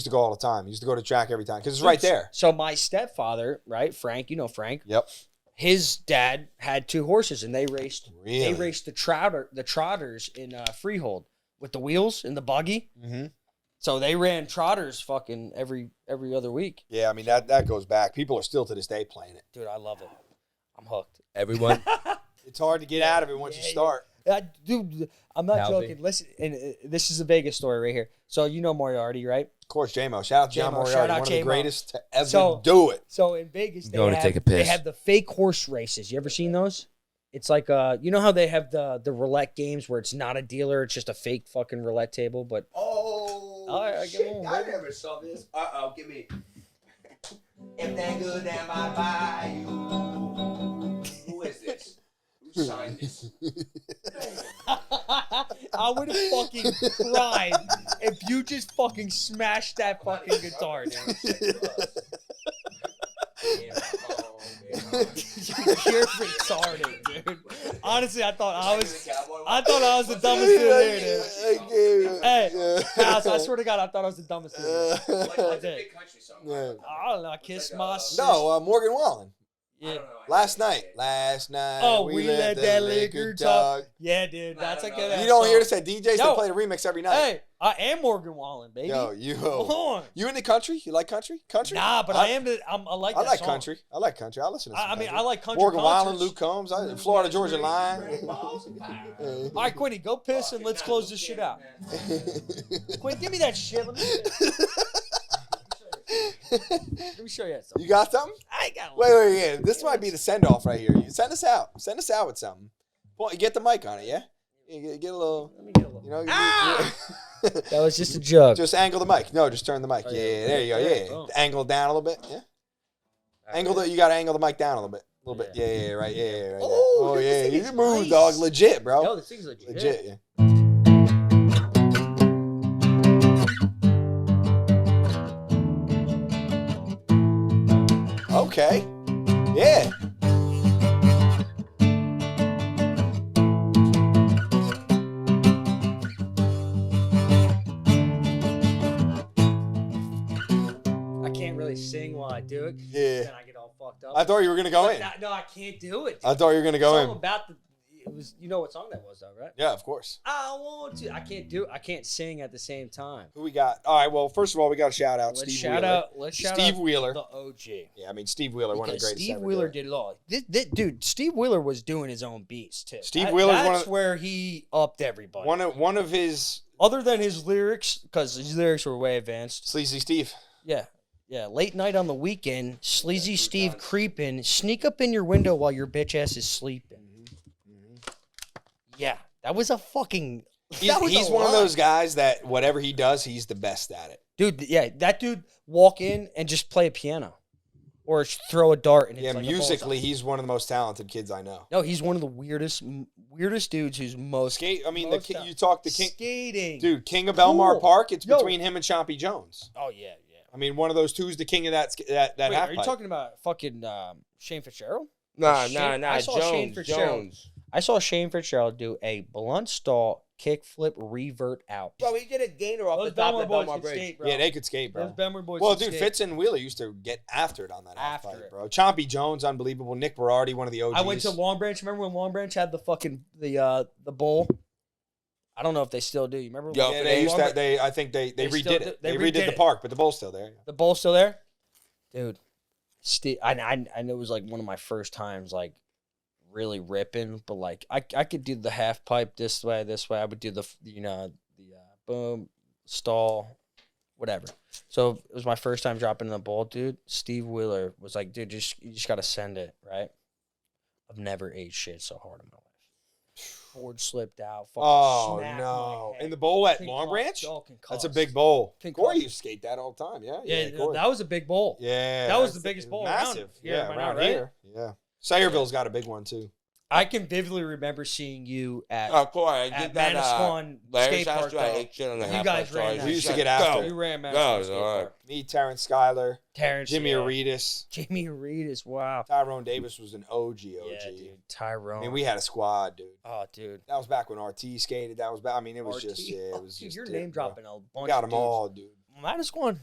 go all the time. He used to go to track every time because it's right there. So my stepfather, right, Frank, you know Frank. Yep. His dad had 2 horses, and they raced. Really? They raced the trotters in Freehold with the wheels and the buggy. Mm-hmm. So they ran trotters fucking every other week. Yeah, I mean, that goes back. People are still to this day playing it. Dude, I love it. I'm hooked. Everyone. It's hard to get out of it once you Yeah, start. Dude, I'm not Palsy. joking. Listen, and this is a Vegas story right here. So you know Moriarty, right? Of course, J-Mo. Shout out to John J-Mo, Moriarty, shout out one of the J-Mo. greatest to ever So- do it. So in Vegas, they Going to have, take a piss. They have the fake horse races. You ever seen those? It's like you know how they have the roulette games where it's not a dealer, it's just a fake fucking roulette table, but Oh, All right, shit, come on, I baby. never saw this. Uh-oh, give me. If that good down my bayou. Who is this? Who signed this? I would have fucking cried if you just fucking smashed that fucking guitar, dude. You're retarded, dude. Honestly, I thought I was the dumbest dude here, dude. Hey, Pals, I swear to God, I thought I was the dumbest dude. I did. Yeah. I don't know. Kiss my sis. No, Morgan Wallen. Yeah. Last night. Oh, we let that liquor talk. Yeah, dude, that's a good. You don't hear this at DJs? They play the remix every night. Hey, I am Morgan Wallen, baby. Yo, you into country? You like country? Country? Nah, but I like. I like song. country. I like country. I listen to. I mean, I like country. Morgan Wallen, concerts. Luke Combs, Florida Georgia Line. All right, Quinny, go piss and let's close this shit out. Quinn, give me that shit. Let me show you something. You got something? I got one. Wait, yeah. This might be the send off right here. You send us out. Send us out with something. Well, you get the mic on it, yeah? You get a little. Let me get a little. You know. That was just a joke. Just angle the mic. No, just turn the mic. Oh, yeah, there you go. Yeah. Oh. Angle it down a little bit. Yeah. You got to angle the mic down a little bit. A little bit. Yeah, right. Yeah, right. Oh, yeah. You can move, dog. Legit, bro. Yo, this thing's legit. Legit, yeah. Okay. Yeah. I can't really sing while I do it. Yeah. Then I get all fucked up. I thought you were going to go in. No, I can't do it. Dude. I thought you were going to go in. About the. It was. You know what song that was, though, right? Yeah, of course. I want to. I can't sing at the same time. Who we got? All right, well, first of all, we got to shout out Let's Steve shout Wheeler. Let's Steve shout out Wheeler. the OG. Yeah, I mean, Steve Wheeler, one of the greatest Steve ever Wheeler do it. did it all. Dude, Steve Wheeler was doing his own beats, too. Steve Wheeler's that's where he upped everybody. One of his... Other than his lyrics, because his lyrics were way advanced. Sleazy Steve. Yeah. Late night on the weekend, Sleazy Steve creeping, sneak up in your window while your bitch ass is sleeping. Yeah, that was a fucking... He's one of those guys that whatever he does, he's the best at it. Dude, yeah, that dude walk in and just play a piano. Or throw a dart. And it's like musically, he's one of the most talented kids I know. No, he's one of the weirdest dudes who's most... you talk to King... Skating. Dude, King of Belmar Park, it's between him and Chompy Jones. Oh, yeah. I mean, one of those two's the king of that Wait, half are you pipe. talking about fucking Shane Fitzgerald? Nah, Jones. I saw Shane Fitzgerald do a blunt stall kickflip revert out. Bro, he did a gainer off the top of the Belmar Bridge. Skate, bro. Yeah, they could skate, bro. Those Belmar boys well, could dude, skate. Fitz and Wheeler used to get after it on that half After pipe, it. bro. Chompy Jones, unbelievable. Nick Berardi, one of the OGs. I went to Long Branch. Remember when Long Branch had the fucking the bowl? I don't know if they still do. You remember? Yeah, they used that. I think they redid it. They redid the park, but the bowl's still there. The bowl's still there, dude. Steve, I know it was like one of my first times like really ripping, but like I could do the half pipe this way. I would do the boom stall, whatever. So it was my first time dropping in the bowl, dude. Steve Wheeler was like, dude, you just gotta send it, right? I've never ate shit so hard in my life. Board slipped out. Oh no! In the bowl at Long Branch? That's a big bowl. Corey used to skate that all the time. Yeah, that was a big bowl. Yeah, that was the biggest bowl. Massive. Around right? here. Yeah, Sayreville's got a big one too. I can vividly remember seeing you at Corey, I did that. Manasquan skate park. You guys ran that. We used to get after it. You ran Manasquan skate park. Me, Terrence Schuyler, Jimmy yeah. Aredes. Wow. Tyrone Davis was an OG. Yeah, dude. Tyrone. I mean, we had a squad, dude. Oh, dude. That was back when RT skated. That was back. I mean, it was RT. just, yeah, it was just. You're name dropping a bunch. Got of them all, dude. Manasquan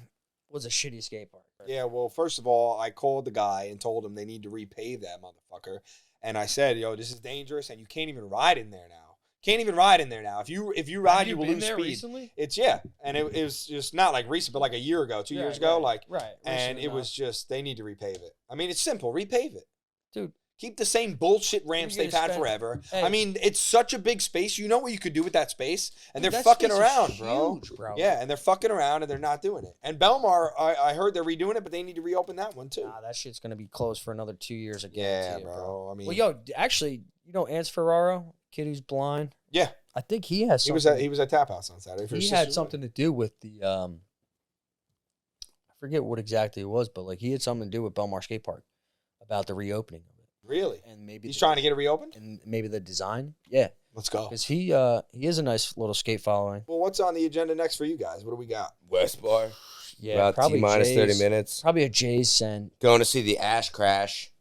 was a shitty skate park. Yeah, well, first of all, I called the guy and told him they need to repave that motherfucker. And I said, yo, this is dangerous, and you can't even ride in there now. If you ride, you will lose speed. Recently? And it was just not like recent, but like a year ago, 2 years ago, right. And it was just they need to repave it. I mean, it's simple, repave it, dude. Keep the same bullshit ramps they've had forever. Hey. I mean, it's such a big space. You know what you could do with that space, and they're fucking around, bro. Yeah, and they're fucking around, and they're not doing it. And Belmar, I heard they're redoing it, but they need to reopen that one too. Nah, that shit's gonna be closed for another 2 years again. Yeah, too, bro. I mean, well, yo, actually, you know, Ance Ferraro, kid who's blind. Yeah, I think he has. Something, he was at Tap House on Saturday. He had something to do with the. I forget what exactly it was, but like he had something to do with Belmar Skate Park about the reopening of it. Really? And maybe he's trying to get it reopened? And maybe the design. Yeah. Let's go. Because he is a nice little skate following. Well, what's on the agenda next for you guys? What do we got? West Bar. Yeah, about probably T-minus Jay's, 30 minutes. Probably a Jay's send. Going to see the Ash Crash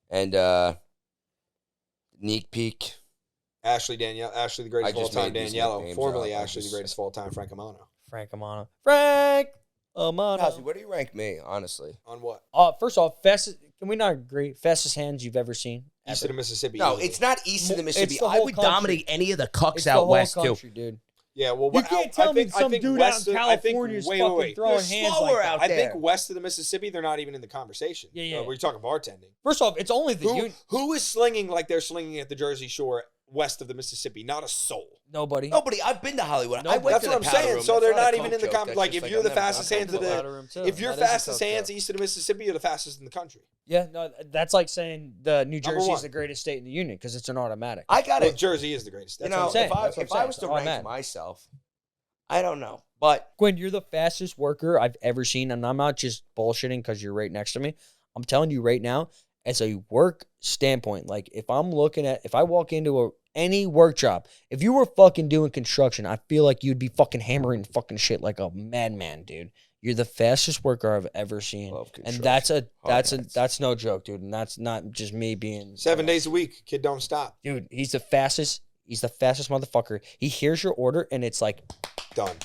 and Neek Peak. Ashley the greatest of all time, Daniello. Formerly Ashley the greatest of all time, Frank Amano. Frank Amano. Frank Amano. Kelsey, where do you rank me, honestly? On what? First off, Can we not agree? Fastest hands you've ever seen? East of the Mississippi. No, easily. it's not east of the Mississippi. the I whole would country. dominate any of the cucks It's the out whole west country, too. dude. Yeah, well, You can't tell me some dude out in California is fucking throwing hands slower like that. out I there. think west of the Mississippi, they're not even in the conversation. Yeah. We're talking bartending. First off, it's only the Who is slinging like they're slinging at the Jersey Shore west of the Mississippi? Not a soul. Nobody. Nobody. I've been to Hollywood. No, I went that's to what I'm the powder saying. room. So That's they're not a not even coke in the joke. That's like just if you're I've the never fastest gone hands to of the powder room, too. if you're That is a fastest coke hands joke. east of the Mississippi, you're the fastest in the country. Yeah, no, that's like saying the New Number Jersey is one. the greatest state in the union because it's an automatic. I got Well, it. Jersey is the greatest. You That's know, what I'm saying. if I That's what I'm if I saying. was to It's rank automatic. myself, I don't know, but Quinn, you're the fastest worker I've ever seen, and I'm not just bullshitting because you're right next to me. I'm telling you right now, as a work standpoint, like if I walk into any work job, if you were fucking doing construction, I feel like you'd be fucking hammering fucking shit like a madman, dude. You're the fastest worker I've ever seen, Love and construction. that's that's no joke, dude. And that's not just me being 7 days a week, kid don't stop. dude. He's the fastest. He's the fastest motherfucker. He hears your order, and it's like Done.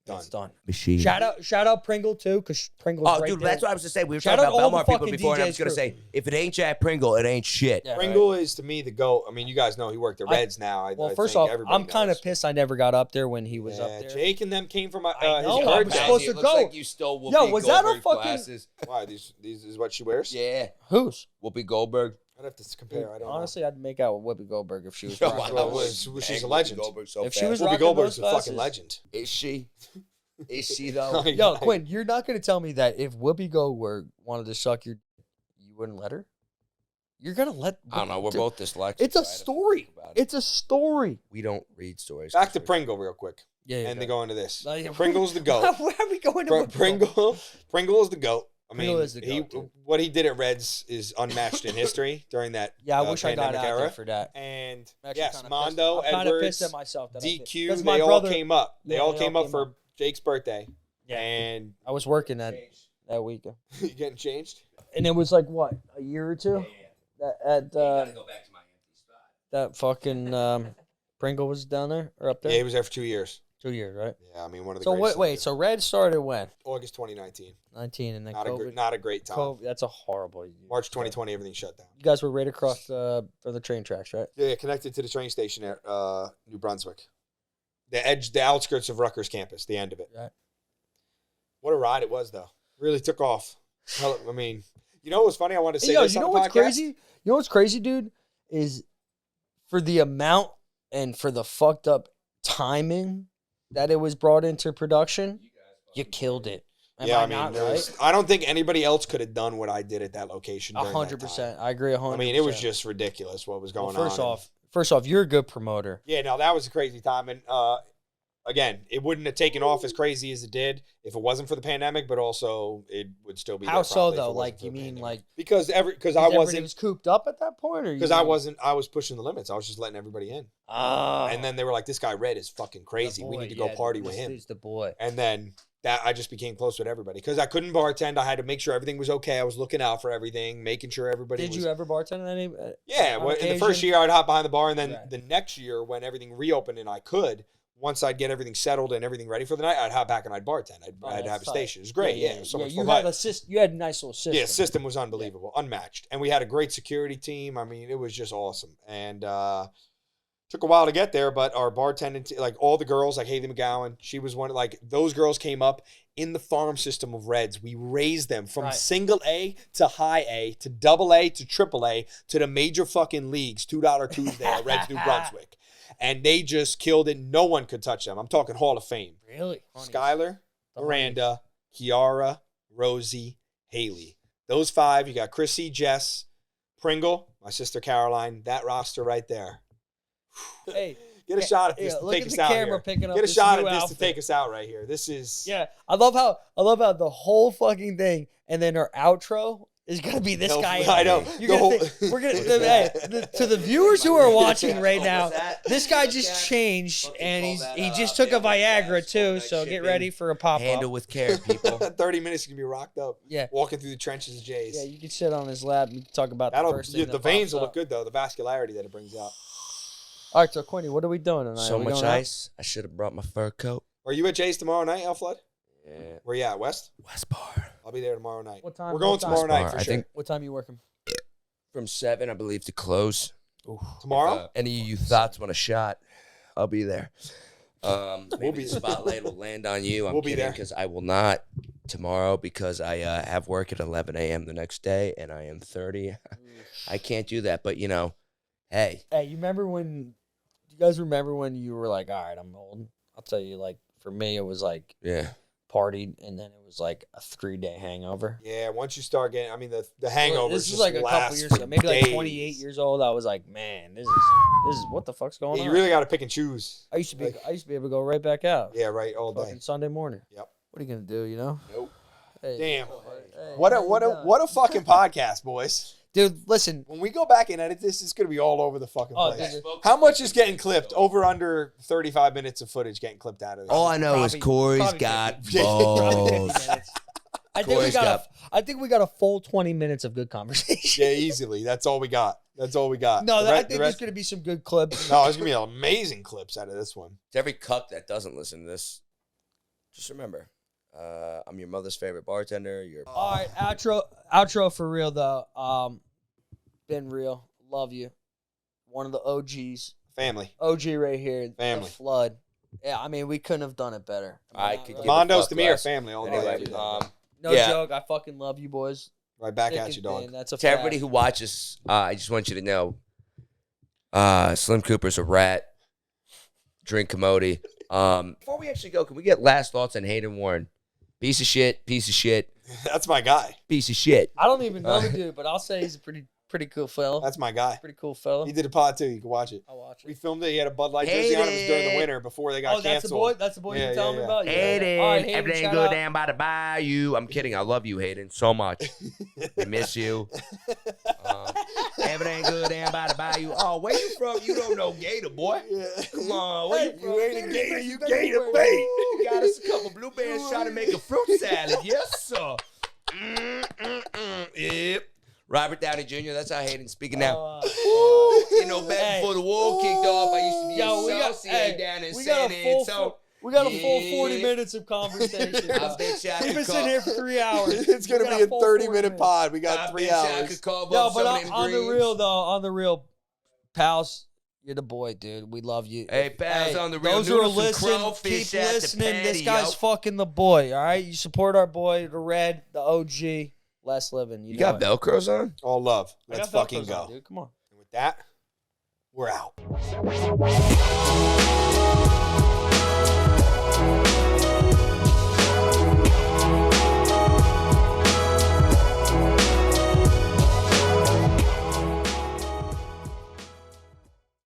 it's done. machine. Shout out Pringle too, because Pringle's Oh, right dude, there. that's what I was going to say. We were Shout talking out about all the Belmar people fucking before, and I DJs was going to crew. say, if it ain't Jack Pringle, it ain't shit. Yeah, Pringle is to me the GOAT. I mean, you guys know he worked at Reds now. Well, I first think off, everybody I'm kind of knows. pissed I never got up there when he was up there. Jake and them came from I his know, I was birthday. supposed to It looks go. like you stole Whoopi Yo, was that a Goldberg's fucking- glasses. Why? These is what she wears? Yeah. Whose? Whoopi Goldberg. I'd have to compare. I don't Honestly, I'd make out with Whoopi Goldberg if she was. Yo, rocking I Well, those. she's bang a Whoopi legend. Goldberg so If she fast. was Whoopi rocking Goldberg's those a fucking glasses. legend. Is she? Is she though? Yo, Quinn, you're not gonna tell me that if Whoopi Goldberg wanted to suck you wouldn't let her. You're gonna let. I don't know. We're Dude, both dyslexic. It's so a I had to story. think about it. It's a story. We don't read stories. Back to Pringle real quick, Yeah, and they go into this. No, yeah. Pringle's the GOAT. Where are we going to Whoopi Pringle is the GOAT. I mean, Pringle is the GOAT, dude. what he did at Reds is unmatched in history during that Yeah, I wish I got pandemic out era. there for that. And I'm actually yes, kinda Mondo, pissed. I'm kinda pissed Edwards, at myself that I did. 'Cause DQ, my they all brother- came up. They Yeah, all they came all up came for up. Jake's birthday. Yeah. And I was working that week, you getting changed? and it was like what, a year or two. That at go back to my empty spot. that fucking Pringle was down there or up there. Yeah, he was there for 2 years. 2 years, right? Yeah, I mean, one of the So greatest. wait, so Red started when? August 2019. 19, and then Not COVID. a great time. COVID. That's a horrible year. March 2020, everything shut down. You guys were right across for the train tracks, right? Yeah, connected to the train station at New Brunswick. The outskirts of Rutgers campus, the end of it. Right. What a ride it was, though. Really took off. Hell, I mean, you know what was funny? I wanted to say Yo, this you on know the what's podcast. crazy? You know what's crazy, dude? Is for the amount and for the fucked up timing that it was brought into production, you killed it. Am Yeah, I I mean, not there right? was- I don't think anybody else could have done what I did at that location. during that 100%. time. I agree 100%. I mean, it was just ridiculous what was going on. First off, you're a good promoter. Yeah, no, that was a crazy time. And again, it wouldn't have taken off as crazy as it did if it wasn't for the pandemic, but also it would still be How there so probably if it though? wasn't Like for you the mean pandemic. like because I everybody wasn't was cooped up at that point, or because I was pushing the limits. I was just letting everybody in. Ah, And then they were like, "This guy Red is fucking crazy. We need to go party with him." He's the boy. And then that I just became close with everybody because I couldn't bartend. I had to make sure everything was okay. I was looking out for everything, making sure everybody. Did was, you ever bartend at any? Yeah, on well, in the first occasion? year I'd hop behind the bar, and then Right. the next year when everything reopened and I could, once I'd get everything settled and everything ready for the night, I'd hop back and I'd bartend. I'd Oh, have that's a tight. station. It was great. Yeah, it was so much you fun. had But- you had a nice little system. yeah, system was unbelievable, unmatched, and we had a great security team. I mean, it was just awesome, and took a while to get there. But our bartending, like all the girls, like Haley McGowan, she was one. Like those girls came up in the farm system of Reds. We raised them from Right. single A to high A to double A to triple A to the major fucking leagues. $2 Tuesday at Reds New Brunswick, and they just killed it. No one could touch them. I'm talking Hall of Fame. Really? Skylar, The Miranda, Kiara, Rosie, Haley. Those five. You got Chrissy, Jess, Pringle, my sister Caroline. That roster right there. Hey, Get a shot at this yeah, to look take at us the out camera here. picking up Get a this shot new at this outfit. to take us out right here. This is yeah, I love how the whole fucking thing, and then our outro is gonna be this No, guy. I know. You're The gonna whole- think, we're gonna to the viewers who are watching right now. This guy just changed, and he just took a Viagra too. So get ready for a pop Handle up. with care, people. 30 minutes you can be rocked up. Yeah. Walking through the trenches of Jays. Yeah, you can sit on his lap and talk about the That'll first thing. the that veins pops will up. look good though. The vascularity that it brings out. All right, so Quinny, what are we doing tonight? So Are we much going out? ice. I should have brought my fur coat. Are you at Jays tomorrow night, Al Flood? Yeah. Where you at? West? West Bar. I'll be there tomorrow night. What time? We're going tomorrow night for I sure. think What time are you working? from 7, I believe, to close. Tomorrow? Any of you thoughts want a shot? I'll be there. We'll Maybe be the spotlight will land on you. I'm We'll be kidding there. because I will not tomorrow because I have work at 11 a.m. the next day and I am 30. I can't do that, but hey. Hey, you guys remember when you were like, all right, I'm old? I'll tell you, like, for me, it was like Yeah. partied, and then it was like a 3-day hangover. Yeah, once you start getting, the hangover. This is like a couple years ago, maybe like 28 years old. I was like, man, this is what the fuck's going on? You really got to pick and choose. I used to be able to go right back out. Yeah, right, all day. Fucking Sunday morning. Yep. What are you gonna do? You know? Nope. Hey, Damn. hey, What how you doing? a fucking podcast, boys. Dude, listen. When we go back and edit this, it's gonna be all over the fucking place. Dude. How much is getting clipped? Over under 35 minutes of footage getting clipped out of this. All I know is Corey's probably got 50. balls. I think we got a full 20 minutes of good conversation. Yeah, easily. That's all we got. No, I think there's gonna be some good clips. No, there's gonna be amazing clips out of this one. To every cuck that doesn't listen to this, just remember, I'm your mother's favorite bartender. All right, outro for real though. Been real. Love you. One of the OGs. Family. OG right here. Family. The Flood. Yeah, I mean, we couldn't have done it better. I could give a Mondo's fuck to me are less. family all day. Anyway, every day. No Yeah. joke. I fucking love you boys. Right back Thick at and you, dog. thin, that's a To everybody fact. who watches, I just want you to know, Slim Cooper's a rat. Drink commodity. Before we actually go, can we get last thoughts on Hayden Warren? Piece of shit. That's my guy. Piece of shit. I don't even know the dude, but I'll say he's a pretty cool fella. That's my guy. Pretty cool fella. He did a pod too. You can watch it. I'll watch We it. filmed it. He had a Bud Light jersey on. It was during the Hayden. winter before they got Oh, that's the canceled. boy. That's the boy Yeah, you're telling yeah, me about. Yeah. Hayden, All right, Hayden, everything shout good out. down by the bayou. I'm kidding. I love you, Hayden, so much. I miss you. Everything good down by the bayou. Oh, where you from? You don't know Gator, boy. Come on, where you from? You ain't a gator, you Gator gator bait. bait. Ooh, got us a couple blueberries trying to make a fruit salad. Yes, sir. Yep. Robert Downey Jr., that's how Hayden's speaking now. Back Hey. before the war kicked off, I used to be Yo, associated down in we got San a full Antonio. We got a full Yeah. 40 minutes of conversation. I bet you I We've could been call. sitting here for 3 hours. It's going We to got be a full 30-minute 40 pod. We I got 3 bet you I hours. could call Yo, up but some of them on the greens. real though, on the real, pals, you're the boy, dude. We love you. Hey, pals, on the real, those who are noodles and listening, crawfish keep at the listening. This patio. guy's fucking the boy. All right, you support our boy, the Red, the OG. Less living. You got Velcros on? All love. I Let's got fucking Velcros go. on, dude. Come on. And with that, we're out.